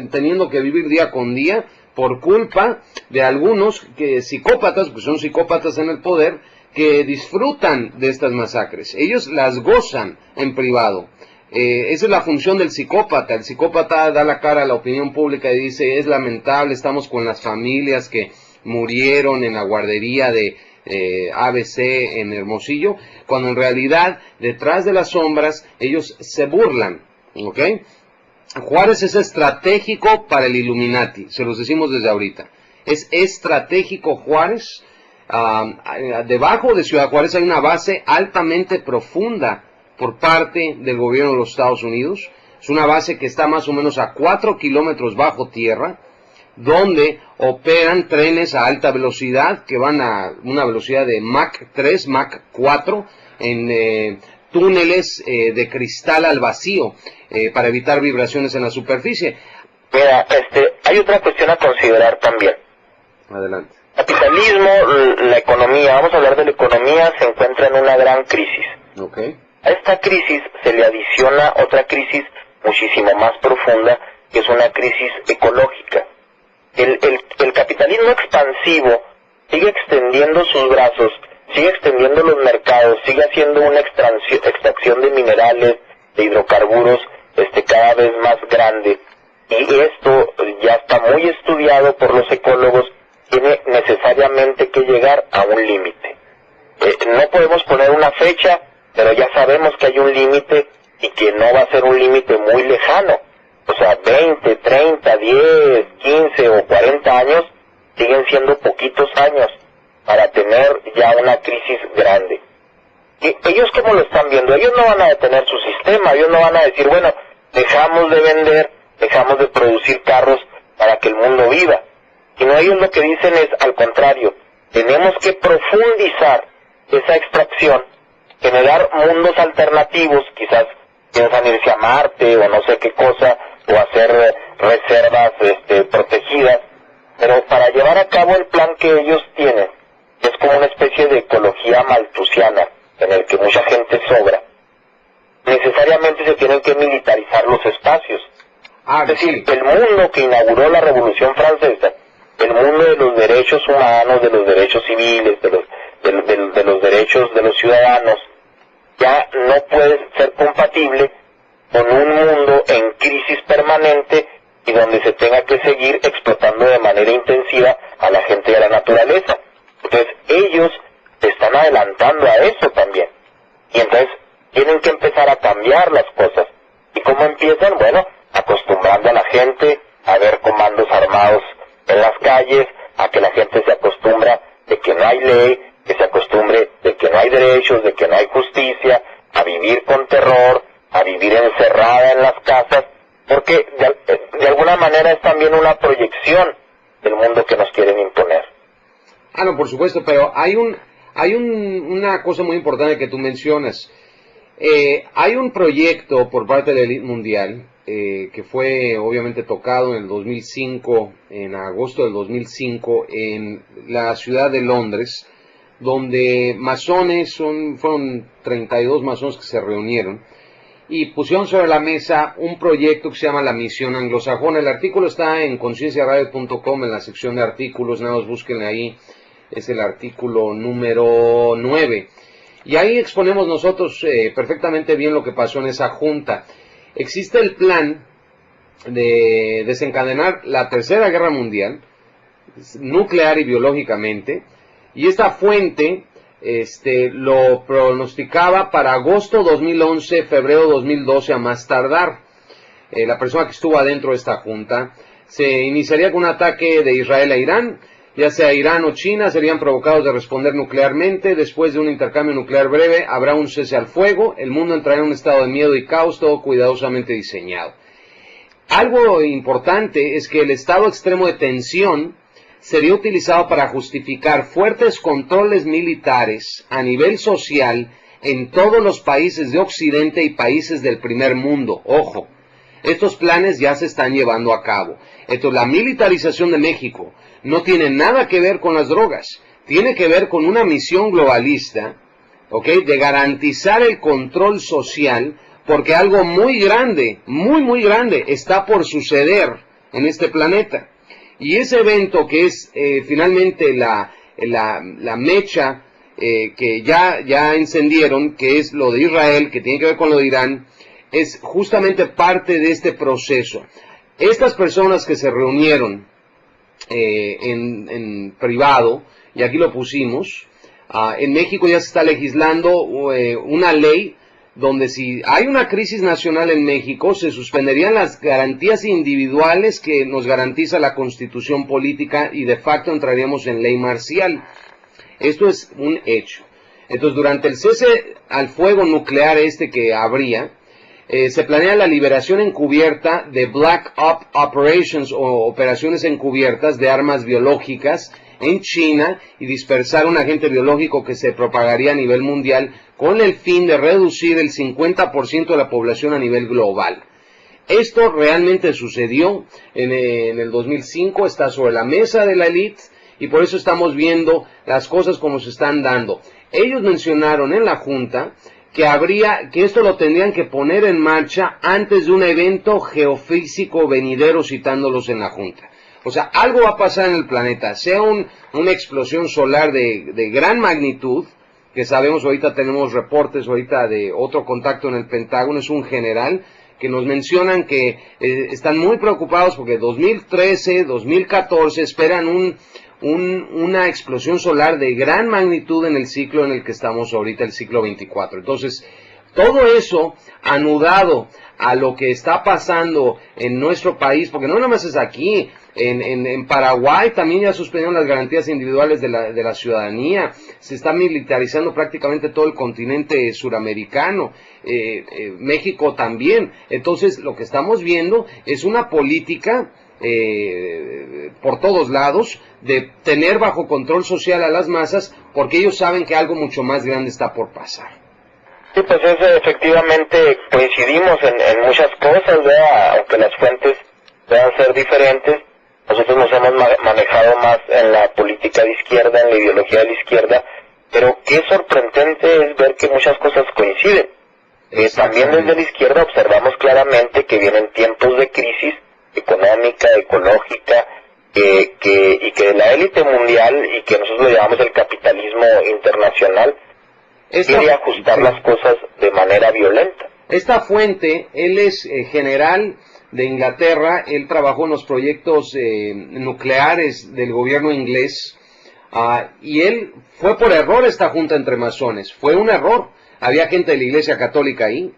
teniendo que vivir día con día por culpa de algunos psicópatas, pues son psicópatas en el poder, que disfrutan de estas masacres. Ellos las gozan en privado. Esa es la función del psicópata. El psicópata da la cara a la opinión pública y dice: es lamentable, estamos con las familias que murieron en la guardería de ABC en Hermosillo, cuando en realidad detrás de las sombras ellos se burlan, ¿ok? Juárez es estratégico para el Illuminati, se los decimos desde ahorita. Es estratégico Juárez. Debajo de Ciudad Juárez hay una base altamente profunda por parte del gobierno de los Estados Unidos. Es una base que está más o menos a 4 kilómetros bajo tierra, donde operan trenes a alta velocidad que van a una velocidad de Mach 3, Mach 4 en túneles de cristal al vacío para evitar vibraciones en la superficie. Mira, hay otra cuestión a considerar también. Adelante. Capitalismo, la economía, vamos a hablar de la economía, se encuentra en una gran crisis. Okay. A esta crisis se le adiciona otra crisis muchísimo más profunda, que es una crisis ecológica. El capitalismo expansivo sigue extendiendo sus brazos, sigue extendiendo los mercados, sigue haciendo una extracción de minerales, de hidrocarburos, cada vez más grande. Y esto ya está muy estudiado por los ecólogos, tiene necesariamente que llegar a un límite. No podemos poner una fecha, pero ya sabemos que hay un límite y que no va a ser un límite muy lejano. O sea, 20, 30, 10, 15 o 40 años siguen siendo poquitos años para tener ya una crisis grande. ¿Y ellos cómo lo están viendo? Ellos no van a detener su sistema, ellos no van a decir, bueno, dejamos de vender, dejamos de producir carros para que el mundo viva. Sino ellos lo que dicen es, al contrario, tenemos que profundizar esa extracción, generar mundos alternativos, quizás piensan irse a Marte o no sé qué cosa, o hacer reservas protegidas, pero para llevar a cabo el plan que ellos tienen, es como una especie de ecología malthusiana, en el que mucha gente sobra, necesariamente se tienen que militarizar los espacios. Es decir, el mundo que inauguró la Revolución Francesa, el mundo de los derechos humanos, de los derechos civiles, de los derechos de los ciudadanos, ya no puede ser compatible con un mundo en crisis permanente y donde se tenga que seguir explotando de manera intensiva a la gente y a la naturaleza. Entonces ellos se están adelantando a eso también. Y entonces tienen que empezar a cambiar las cosas. ¿Y cómo empiezan? Bueno, acostumbrando a la gente a ver comandos armados en las calles, a que la gente se acostumbra de que no hay ley, que se acostumbre de que no hay derechos, de que no hay justicia, a vivir con terror, a vivir encerrada en las casas, porque de alguna manera es también una proyección del mundo que nos quieren imponer. No, por supuesto, pero hay una cosa muy importante que tú mencionas. Hay un proyecto por parte de la élite mundial que fue obviamente tocado en el 2005, en agosto del 2005, en la ciudad de Londres, donde masones, fueron 32 masones que se reunieron y pusieron sobre la mesa un proyecto que se llama la Misión Anglosajona. El artículo está en concienciaradio.com en la sección de artículos, nada más búsquenle ahí, es el artículo número 9. Y ahí exponemos nosotros perfectamente bien lo que pasó en esa junta. Existe el plan de desencadenar la Tercera Guerra Mundial, nuclear y biológicamente, y esta fuente lo pronosticaba para agosto 2011, febrero 2012 a más tardar. La persona que estuvo adentro de esta junta, se iniciaría con un ataque de Israel a Irán, ya sea Irán o China, serían provocados de responder nuclearmente. Después de un intercambio nuclear breve, habrá un cese al fuego, el mundo entrará en un estado de miedo y caos, todo cuidadosamente diseñado. Algo importante es que el estado extremo de tensión sería utilizado para justificar fuertes controles militares a nivel social en todos los países de Occidente y países del primer mundo. Ojo, estos planes ya se están llevando a cabo. Entonces, la militarización de México no tiene nada que ver con las drogas, tiene que ver con una misión globalista, ¿ok?, de garantizar el control social, porque algo muy grande, muy grande, está por suceder en este planeta. Y ese evento que es finalmente la mecha que ya encendieron, que es lo de Israel, que tiene que ver con lo de Irán, es justamente parte de este proceso. Estas personas que se reunieron en privado, y aquí lo pusimos, en México ya se está legislando una ley donde si hay una crisis nacional en México, se suspenderían las garantías individuales que nos garantiza la Constitución política y de facto entraríamos en ley marcial. Esto es un hecho. Entonces, durante el cese al fuego nuclear que habría, se planea la liberación encubierta de Black Op Operations o operaciones encubiertas de armas biológicas en China y dispersar un agente biológico que se propagaría a nivel mundial con el fin de reducir el 50% de la población a nivel global. Esto realmente sucedió en el 2005, está sobre la mesa de la élite y por eso estamos viendo las cosas como se están dando. Ellos mencionaron en la Junta que esto lo tendrían que poner en marcha antes de un evento geofísico venidero, citándolos en la Junta. O sea, algo va a pasar en el planeta, sea una explosión solar de gran magnitud, que sabemos, ahorita tenemos reportes ahorita de otro contacto en el Pentágono, es un general, que nos mencionan que están muy preocupados porque 2013, 2014 esperan una explosión solar de gran magnitud en el ciclo en el que estamos ahorita, el ciclo 24. Entonces, todo eso anudado a lo que está pasando en nuestro país, porque no nomás es aquí, en Paraguay también ya suspendieron las garantías individuales de la ciudadanía, se está militarizando prácticamente todo el continente suramericano, México también. Entonces, lo que estamos viendo es una política por todos lados de tener bajo control social a las masas, porque ellos saben que algo mucho más grande está por pasar. Sí, pues efectivamente coincidimos en muchas cosas, ¿verdad? Aunque las fuentes puedan ser diferentes. Nosotros nos hemos manejado más en la política de izquierda, en la ideología de la izquierda, pero qué sorprendente es ver que muchas cosas coinciden. También desde la izquierda observamos claramente que vienen tiempos de crisis económica, ecológica, y que la élite mundial, y que nosotros lo llamamos el capitalismo internacional, quiere ajustar las cosas de manera violenta. Esta fuente, él es general de Inglaterra, él trabajó en los proyectos nucleares del gobierno inglés, y él fue por error esta junta entre masones, fue un error, había gente de la Iglesia Católica ahí,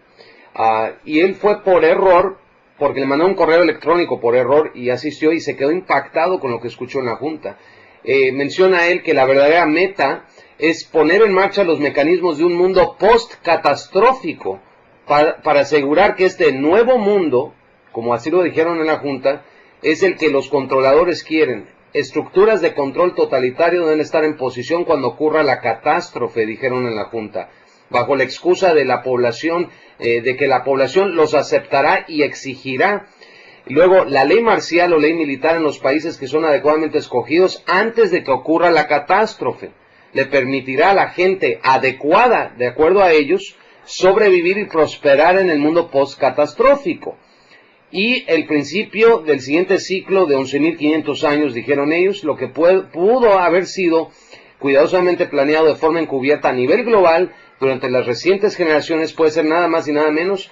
y él fue por error, porque le mandó un correo electrónico por error y asistió y se quedó impactado con lo que escuchó en la junta. Menciona él que la verdadera meta es poner en marcha los mecanismos de un mundo post-catastrófico para asegurar que este nuevo mundo, como así lo dijeron en la junta, es el que los controladores quieren. Estructuras de control totalitario deben estar en posición cuando ocurra la catástrofe, dijeron en la junta, bajo la excusa de la población, de que la población los aceptará y exigirá. Y luego, la ley marcial o ley militar en los países que son adecuadamente escogidos antes de que ocurra la catástrofe le permitirá a la gente adecuada, de acuerdo a ellos, sobrevivir y prosperar en el mundo postcatastrófico. Y el principio del siguiente ciclo de 11.500 años, dijeron ellos, lo que pudo haber sido cuidadosamente planeado de forma encubierta a nivel global durante las recientes generaciones, puede ser nada más y nada menos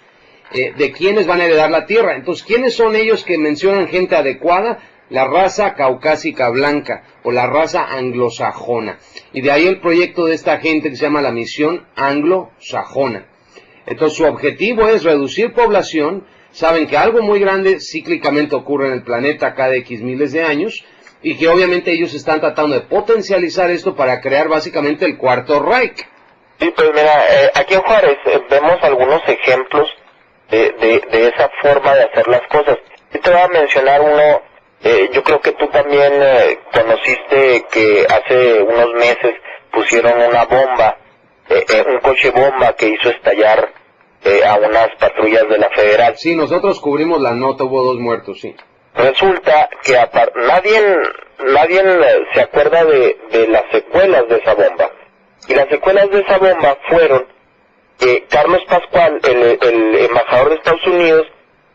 de quienes van a heredar la tierra. Entonces, ¿quiénes son ellos que mencionan gente adecuada? La raza caucásica blanca o la raza anglosajona. Y de ahí el proyecto de esta gente que se llama la misión anglosajona. Entonces, su objetivo es reducir población. Saben que algo muy grande cíclicamente ocurre en el planeta cada X miles de años, y que obviamente ellos están tratando de potencializar esto para crear básicamente el Cuarto Reich. Sí, pues mira, aquí en Juárez vemos algunos ejemplos de esa forma de hacer las cosas. Y te voy a mencionar uno, yo creo que tú también conociste que hace unos meses pusieron una bomba, un coche bomba que hizo estallar a unas patrullas de la Federal. Sí, nosotros cubrimos la nota, hubo 2 muertos, sí. Resulta que nadie se acuerda de las secuelas de esa bomba. Y las secuelas de esa bomba fueron que Carlos Pascual, el embajador de Estados Unidos,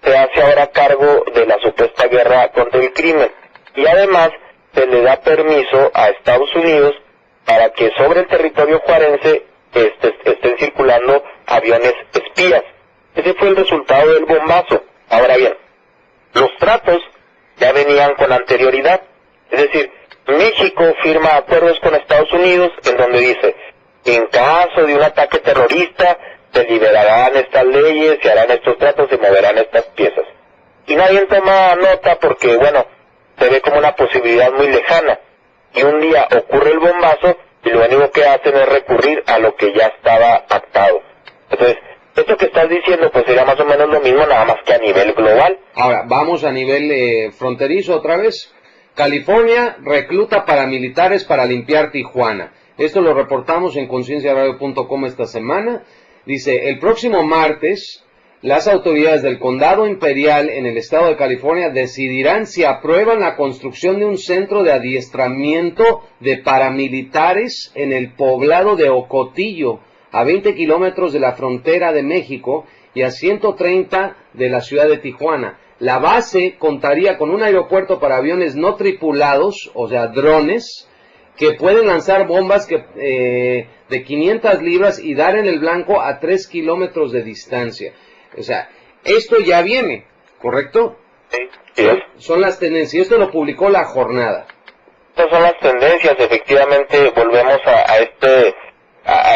se hace ahora cargo de la supuesta guerra contra el crimen. Y además se le da permiso a Estados Unidos para que sobre el territorio juarense estén circulando aviones espías. Ese fue el resultado del bombazo. Ahora bien, los tratos ya venían con anterioridad. Es decir, México firma acuerdos con Estados Unidos en donde dice, en caso de un ataque terrorista, se liberarán estas leyes, se harán estos tratos, se moverán estas piezas. Y nadie toma nota porque, bueno, se ve como una posibilidad muy lejana. Y un día ocurre el bombazo y lo único que hacen es recurrir a lo que ya estaba pactado. Entonces, esto que estás diciendo pues sería más o menos lo mismo, nada más que a nivel global. Ahora, vamos a nivel fronterizo otra vez. California recluta paramilitares para limpiar Tijuana. Esto lo reportamos en concienciaradio.com esta semana. Dice, el próximo martes, las autoridades del Condado Imperial en el estado de California decidirán si aprueban la construcción de un centro de adiestramiento de paramilitares en el poblado de Ocotillo, a 20 kilómetros de la frontera de México y a 130 de la ciudad de Tijuana. La base contaría con un aeropuerto para aviones no tripulados, o sea, drones, que pueden lanzar bombas de 500 libras y dar en el blanco a 3 kilómetros de distancia. O sea, esto ya viene, ¿correcto? Sí. Son las tendencias. Esto lo publicó La Jornada. Estas son las tendencias. Efectivamente, volvemos a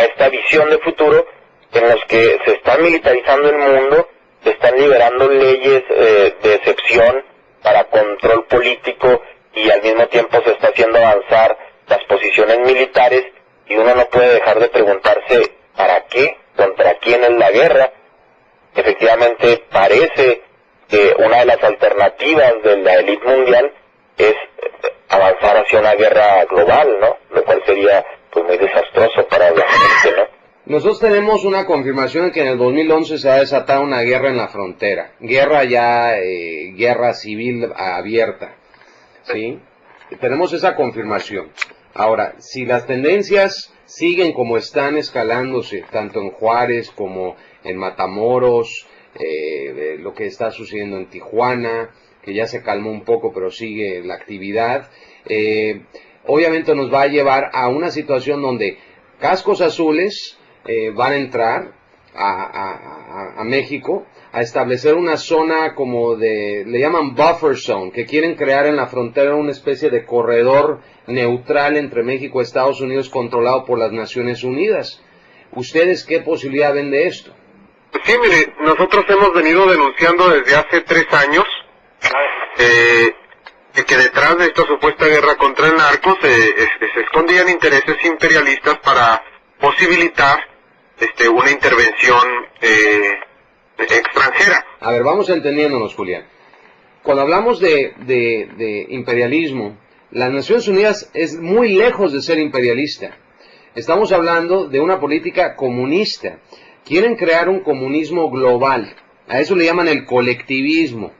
esta visión de futuro en los que se está militarizando el mundo, se están liberando leyes de excepción para control político y al mismo tiempo se está haciendo avanzar las posiciones militares y uno no puede dejar de preguntarse ¿para qué? ¿Contra quién es la guerra? Efectivamente parece que una de las alternativas de la élite mundial es avanzar hacia una guerra global, ¿no? Lo cual sería pues muy desastroso para la gente, ¿no? Nosotros tenemos una confirmación de que en el 2011 se ha desatado una guerra en la frontera, guerra civil abierta, ¿sí? Tenemos esa confirmación. Ahora, si las tendencias siguen como están escalándose, tanto en Juárez como en Matamoros, lo que está sucediendo en Tijuana, que ya se calmó un poco, pero sigue la actividad, obviamente nos va a llevar a una situación donde cascos azules van a entrar a México a establecer una zona como le llaman buffer zone, que quieren crear en la frontera una especie de corredor neutral entre México y Estados Unidos controlado por las Naciones Unidas. ¿Ustedes qué posibilidad ven de esto? Sí, mire, nosotros hemos venido denunciando desde hace 3 años que detrás de esta supuesta guerra contra el narco se escondían intereses imperialistas para posibilitar una intervención extranjera. A ver, vamos entendiéndonos, Julián. Cuando hablamos de imperialismo, las Naciones Unidas es muy lejos de ser imperialista. Estamos hablando de una política comunista. Quieren crear un comunismo global. A eso le llaman el colectivismo,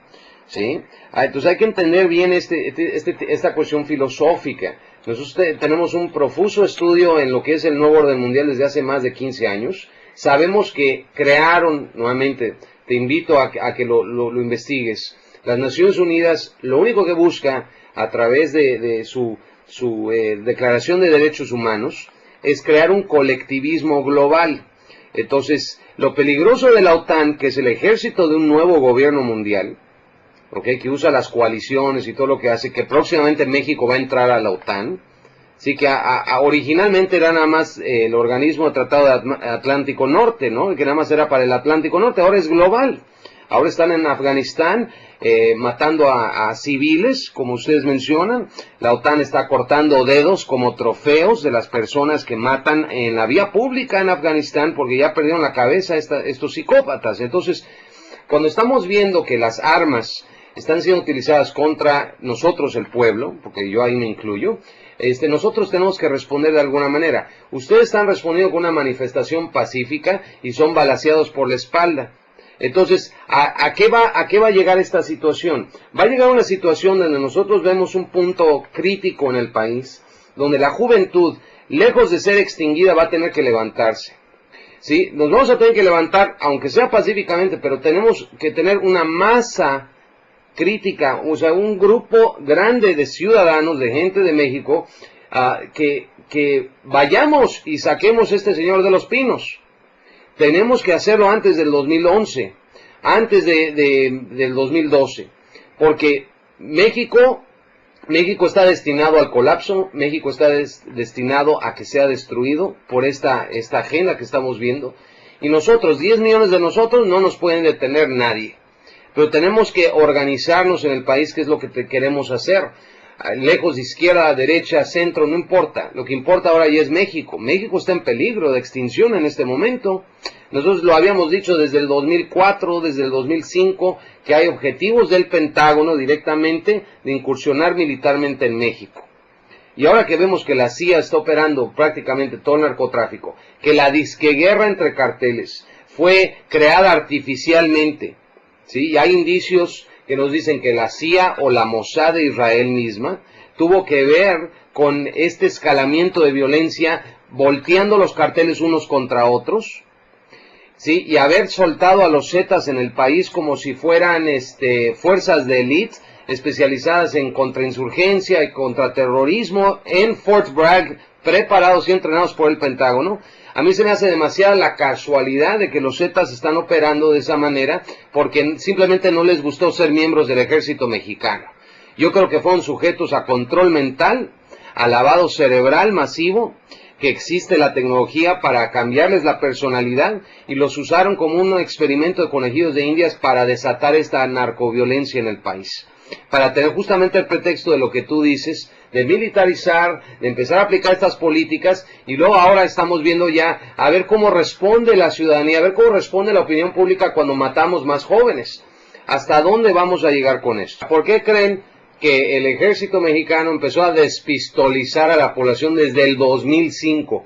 ¿sí? Entonces hay que entender bien esta cuestión filosófica. Nosotros tenemos un profuso estudio en lo que es el nuevo orden mundial desde hace más de 15 años. Sabemos que crearon, nuevamente, te invito a que lo investigues. Las Naciones Unidas lo único que busca a través de su Declaración de Derechos Humanos es crear un colectivismo global. Entonces, lo peligroso de la OTAN, que es el ejército de un nuevo gobierno mundial, ¿okay?, que usa las coaliciones y todo lo que hace, que próximamente México va a entrar a la OTAN, sí, que originalmente era nada más el organismo de Tratado de Atlántico Norte, ¿no?, que nada más era para el Atlántico Norte, ahora es global. Ahora están en Afganistán matando a civiles, como ustedes mencionan. La OTAN está cortando dedos como trofeos de las personas que matan en la vía pública en Afganistán porque ya perdieron la cabeza estos psicópatas. Entonces, cuando estamos viendo que las armas están siendo utilizadas contra nosotros, el pueblo, porque yo ahí me incluyo, nosotros tenemos que responder de alguna manera. Ustedes están respondiendo con una manifestación pacífica y son balaceados por la espalda. Entonces, ¿a qué va a llegar esta situación? Va a llegar una situación donde nosotros vemos un punto crítico en el país, donde la juventud, lejos de ser extinguida, va a tener que levantarse. ¿Sí? Nos vamos a tener que levantar, aunque sea pacíficamente, pero tenemos que tener una masa crítica, o sea, un grupo grande de ciudadanos, de gente de México, que vayamos y saquemos a este señor de los pinos. Tenemos que hacerlo antes del 2011, antes del 2012, porque México está destinado al colapso, México está destinado a que sea destruido por esta agenda que estamos viendo, y nosotros, 10 millones de nosotros, no nos pueden detener nadie, pero tenemos que organizarnos en el país, que es lo que queremos hacer. Lejos, de izquierda, derecha, centro, no importa. Lo que importa ahora ya es México. México está en peligro de extinción en este momento. Nosotros lo habíamos dicho desde el 2004, desde el 2005, que hay objetivos del Pentágono directamente de incursionar militarmente en México. Y ahora que vemos que la CIA está operando prácticamente todo el narcotráfico, que la disqueguerra entre carteles fue creada artificialmente, ¿sí? Y hay indicios que nos dicen que la CIA o la Mossad de Israel misma tuvo que ver con este escalamiento de violencia, volteando los carteles unos contra otros, ¿sí? Y haber soltado a los Zetas en el país como si fueran fuerzas de élite especializadas en contrainsurgencia y contraterrorismo en Fort Bragg, preparados y entrenados por el Pentágono. A mí se me hace demasiada la casualidad de que los Zetas están operando de esa manera porque simplemente no les gustó ser miembros del ejército mexicano. Yo creo que fueron sujetos a control mental, a lavado cerebral masivo, que existe la tecnología para cambiarles la personalidad y los usaron como un experimento de conejillos de indias para desatar esta narcoviolencia en el país. Para tener justamente el pretexto de lo que tú dices, de militarizar, de empezar a aplicar estas políticas, y luego ahora estamos viendo ya a ver cómo responde la ciudadanía, a ver cómo responde la opinión pública cuando matamos más jóvenes. ¿Hasta dónde vamos a llegar con esto? ¿Por qué creen que el ejército mexicano empezó a despistolizar a la población desde el 2005?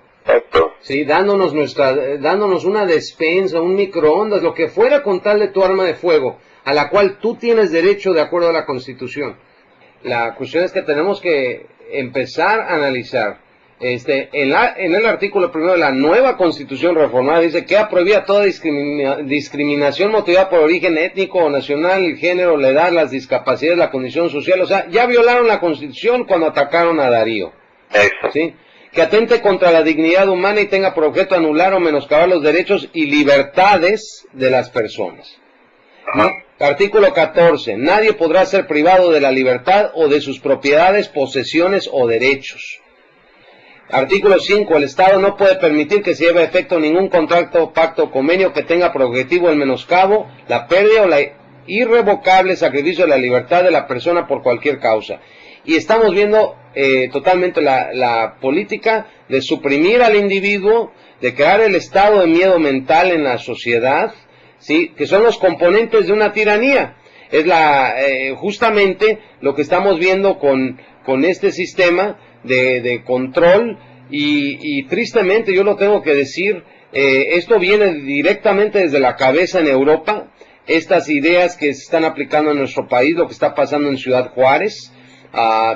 Sí, dándonos una despensa, un microondas, lo que fuera con tal de tu arma de fuego, a la cual tú tienes derecho de acuerdo a la Constitución. La cuestión es que tenemos que empezar a analizar En el artículo primero de la nueva Constitución reformada dice que prohibida toda discriminación motivada por origen étnico o nacional, el género, la edad, las discapacidades, la condición social. O sea, ya violaron la Constitución cuando atacaron a Darío. Eso. ¿Sí? Que atente contra la dignidad humana y tenga por objeto anular o menoscabar los derechos y libertades de las personas. Ajá. Artículo 14. Nadie podrá ser privado de la libertad o de sus propiedades, posesiones o derechos. Artículo 5. El Estado no puede permitir que se lleve a efecto ningún contrato, pacto o convenio que tenga por objetivo el menoscabo, la pérdida o la irrevocable sacrificio de la libertad de la persona por cualquier causa. Y estamos viendo totalmente la política de suprimir al individuo, de crear el estado de miedo mental en la sociedad, ¿sí? Que son los componentes de una tiranía. Es justamente lo que estamos viendo con este sistema de control y tristemente yo lo tengo que decir, esto viene directamente desde la cabeza en Europa, estas ideas que se están aplicando en nuestro país, lo que está pasando en Ciudad Juárez.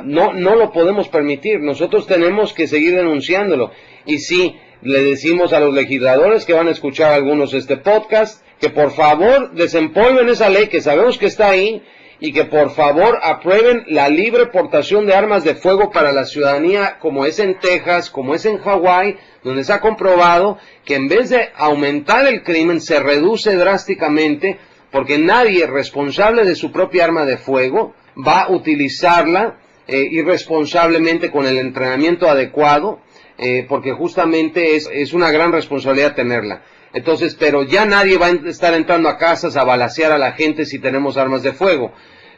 No lo podemos permitir, nosotros tenemos que seguir denunciándolo. Y sí, le decimos a los legisladores que van a escuchar algunos este podcast, que por favor desempolven esa ley que sabemos que está ahí, y que por favor aprueben la libre portación de armas de fuego para la ciudadanía, como es en Texas, como es en Hawái, donde se ha comprobado que en vez de aumentar el crimen, se reduce drásticamente, porque nadie responsable de su propia arma de fuego va a utilizarla irresponsablemente con el entrenamiento adecuado, porque justamente es una gran responsabilidad tenerla. Entonces, pero ya nadie va a estar entrando a casas a balacear a la gente si tenemos armas de fuego.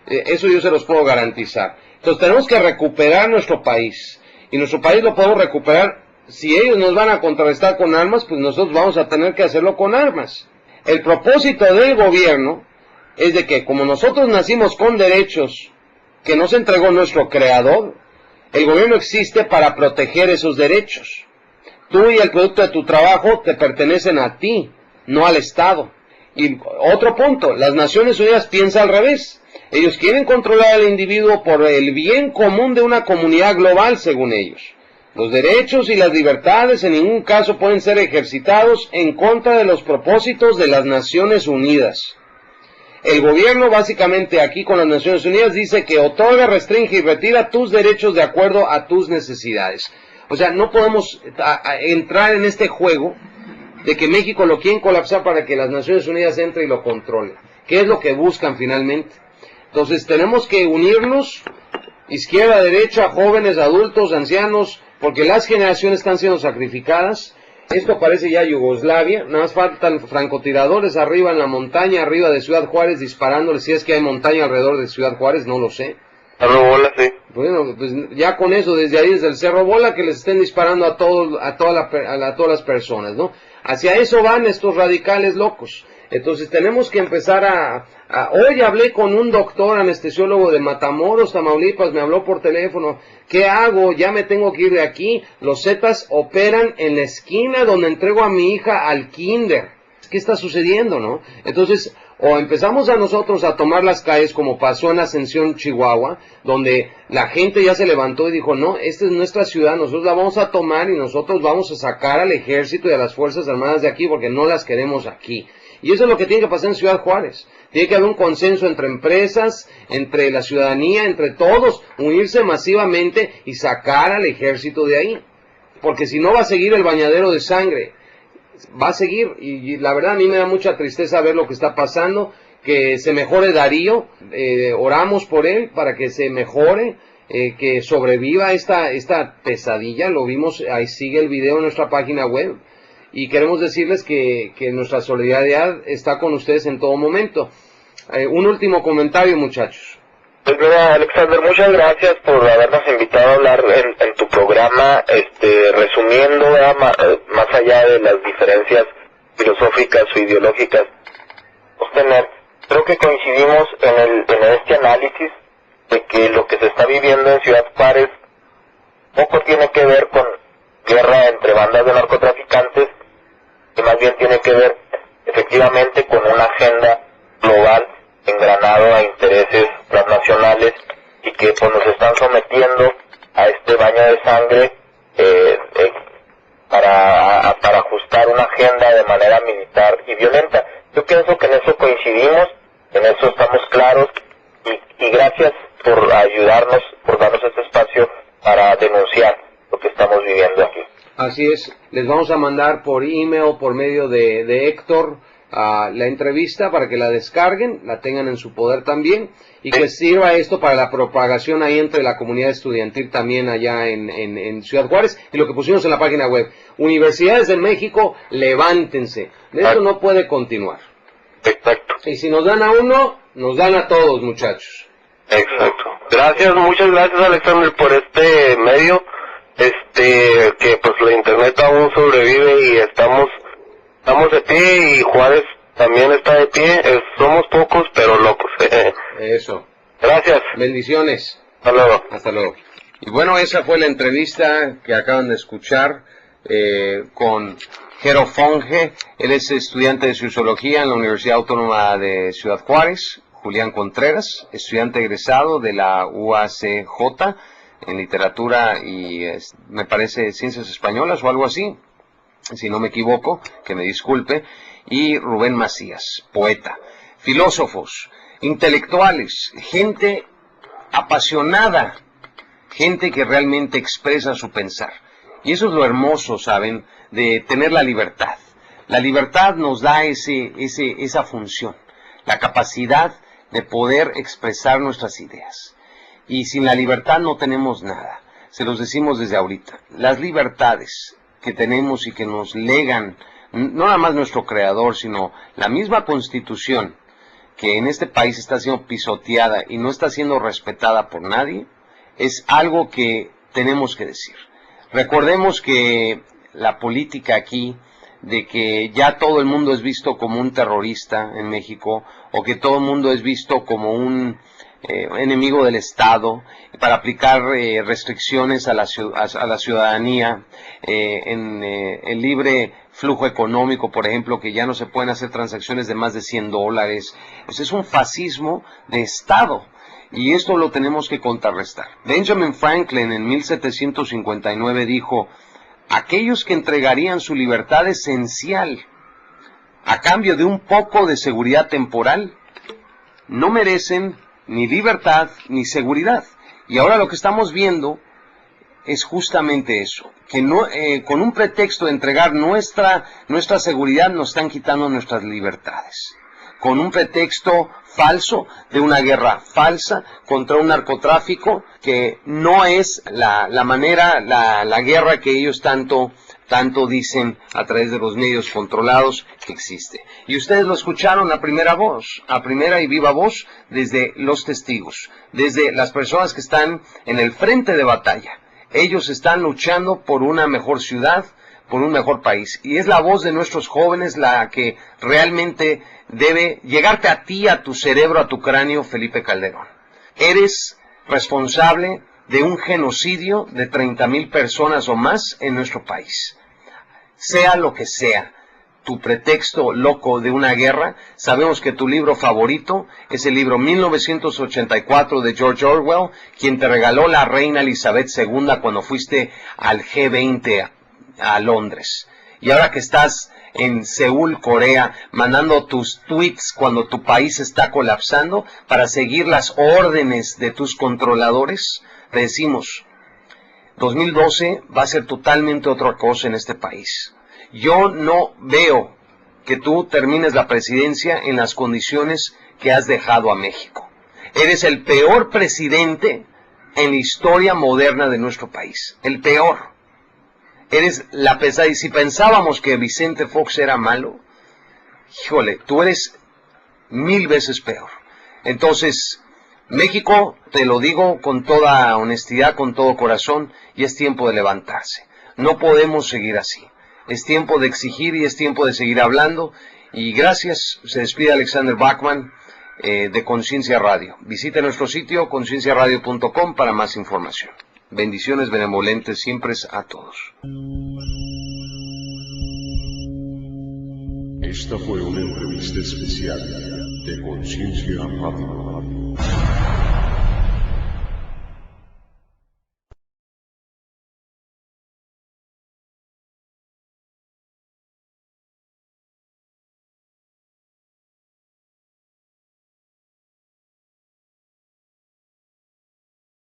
Eso yo se los puedo garantizar. Entonces tenemos que recuperar nuestro país. Y nuestro país lo podemos recuperar. Si ellos nos van a contrarrestar con armas, pues nosotros vamos a tener que hacerlo con armas. El propósito del gobierno es de que, como nosotros nacimos con derechos que nos entregó nuestro creador, el gobierno existe para proteger esos derechos. Tú y el producto de tu trabajo te pertenecen a ti, no al Estado. Y otro punto, las Naciones Unidas piensan al revés. Ellos quieren controlar al individuo por el bien común de una comunidad global, según ellos. Los derechos y las libertades en ningún caso pueden ser ejercitados en contra de los propósitos de las Naciones Unidas. El gobierno básicamente aquí con las Naciones Unidas dice que otorga, restringe y retira tus derechos de acuerdo a tus necesidades. O sea, no podemos entrar en este juego de que México lo quieren colapsar para que las Naciones Unidas entre y lo controle. ¿Qué es lo que buscan finalmente? Entonces tenemos que unirnos, izquierda, derecha, jóvenes, adultos, ancianos, porque las generaciones están siendo sacrificadas. Esto parece ya Yugoslavia, nada más faltan francotiradores arriba en la montaña, arriba de Ciudad Juárez, disparándoles, si es que hay montaña alrededor de Ciudad Juárez, no lo sé. Cerro Bola, sí. Bueno, pues ya con eso, desde ahí, desde el Cerro Bola, que les estén disparando a todas las personas, ¿no? Hacia eso van estos radicales locos. Entonces tenemos que empezar hoy hablé con un doctor anestesiólogo de Matamoros, Tamaulipas, me habló por teléfono. ¿Qué hago? Ya me tengo que ir de aquí. Los Zetas operan en la esquina donde entrego a mi hija al kinder. ¿Qué está sucediendo, no? Entonces, o empezamos a nosotros a tomar las calles como pasó en Ascensión, Chihuahua, donde la gente ya se levantó y dijo, no, esta es nuestra ciudad, nosotros la vamos a tomar y nosotros vamos a sacar al ejército y a las Fuerzas Armadas de aquí porque no las queremos aquí. Y eso es lo que tiene que pasar en Ciudad Juárez. Tiene que haber un consenso entre empresas, entre la ciudadanía, entre todos, unirse masivamente y sacar al ejército de ahí. Porque si no va a seguir el bañadero de sangre. Va a seguir, y la verdad a mí me da mucha tristeza ver lo que está pasando, que se mejore Darío, oramos por él para que se mejore, que sobreviva esta pesadilla, lo vimos, ahí sigue el video en nuestra página web, y queremos decirles que nuestra solidaridad está con ustedes en todo momento. Un último comentario, muchachos. Pues mira, Alexander, muchas gracias por habernos invitado a hablar en tu programa, resumiendo más allá de las diferencias filosóficas o ideológicas. Creo que coincidimos en este análisis de que lo que se está viviendo en Ciudad Juárez poco tiene que ver con guerra entre bandas de narcotraficantes, que más bien tiene que ver efectivamente con una agenda global engranado a intereses transnacionales y que pues nos están sometiendo a este baño de sangre vivimos, en eso estamos claros, y gracias por ayudarnos, por darnos este espacio para denunciar lo que estamos viviendo aquí. Así es, les vamos a mandar por email, por medio de Héctor, la entrevista para que la descarguen, la tengan en su poder también, y que sirva esto para la propagación ahí entre la comunidad estudiantil también allá en Ciudad Juárez, y lo que pusimos en la página web. Universidades de México, levántense, esto no puede continuar. Exacto. Y si nos dan a uno, nos dan a todos, muchachos. Exacto. Gracias, muchas gracias, Alexander, por este medio, que pues la internet aún sobrevive y estamos de pie, y Juárez también está de pie. Somos pocos pero locos. Eso. Gracias. Bendiciones. Hasta luego. Hasta luego. Y bueno, esa fue la entrevista que acaban de escuchar con Jero Fonge. Él es estudiante de Sociología en la Universidad Autónoma de Ciudad Juárez. Julián Contreras, estudiante egresado de la UACJ en Literatura y me parece Ciencias Españolas o algo así, si no me equivoco, que me disculpe. Y Rubén Macías, poeta. Filósofos, intelectuales, gente apasionada, gente que realmente expresa su pensar. Y eso es lo hermoso, ¿saben?, de tener la libertad. La libertad nos da esa función, la capacidad de poder expresar nuestras ideas. Y sin la libertad no tenemos nada. Se los decimos desde ahorita. Las libertades que tenemos y que nos legan, no nada más nuestro creador, sino la misma Constitución, que en este país está siendo pisoteada y no está siendo respetada por nadie, es algo que tenemos que decir. Recordemos que la política aquí, de que ya todo el mundo es visto como un terrorista en México, o que todo el mundo es visto como un enemigo del Estado, para aplicar restricciones a la ciudadanía, en el libre flujo económico, por ejemplo, que ya no se pueden hacer transacciones de más de $100. Pues es un fascismo de Estado, y esto lo tenemos que contrarrestar. Benjamin Franklin en 1759 dijo: aquellos que entregarían su libertad esencial a cambio de un poco de seguridad temporal no merecen ni libertad ni seguridad. Y ahora lo que estamos viendo es justamente eso, que no, con un pretexto de entregar nuestra seguridad nos están quitando nuestras libertades, con un pretexto falso de una guerra falsa contra un narcotráfico que no es la manera, la guerra que ellos tanto dicen a través de los medios controlados que existe. Y ustedes lo escucharon a primera voz, a primera y viva voz, desde los testigos, desde las personas que están en el frente de batalla. Ellos están luchando por una mejor ciudad, por un mejor país. Y es la voz de nuestros jóvenes la que realmente debe llegarte a ti, a tu cerebro, a tu cráneo, Felipe Calderón. Eres responsable de un genocidio de 30,000 personas o más en nuestro país. Sea lo que sea tu pretexto loco de una guerra, sabemos que tu libro favorito es el libro 1984 de George Orwell, quien te regaló la reina Elizabeth II cuando fuiste al G20 a Londres. Y ahora que estás en Seúl, Corea, mandando tus tweets cuando tu país está colapsando para seguir las órdenes de tus controladores, te decimos: 2012 va a ser totalmente otra cosa en este país. Yo no veo que tú termines la presidencia en las condiciones que has dejado a México. Eres el peor presidente en la historia moderna de nuestro país. El peor. Eres la pesada. Y si pensábamos que Vicente Fox era malo, híjole, tú eres 1000 veces peor. Entonces, México, te lo digo con toda honestidad, con todo corazón, y es tiempo de levantarse. No podemos seguir así. Es tiempo de exigir y es tiempo de seguir hablando. Y gracias. Se despide Alexander Bachman de Conciencia Radio. Visite nuestro sitio concienciaradio.com para más información. Bendiciones benevolentes siempre a todos. Esta fue una entrevista especial de Conciencia Radio.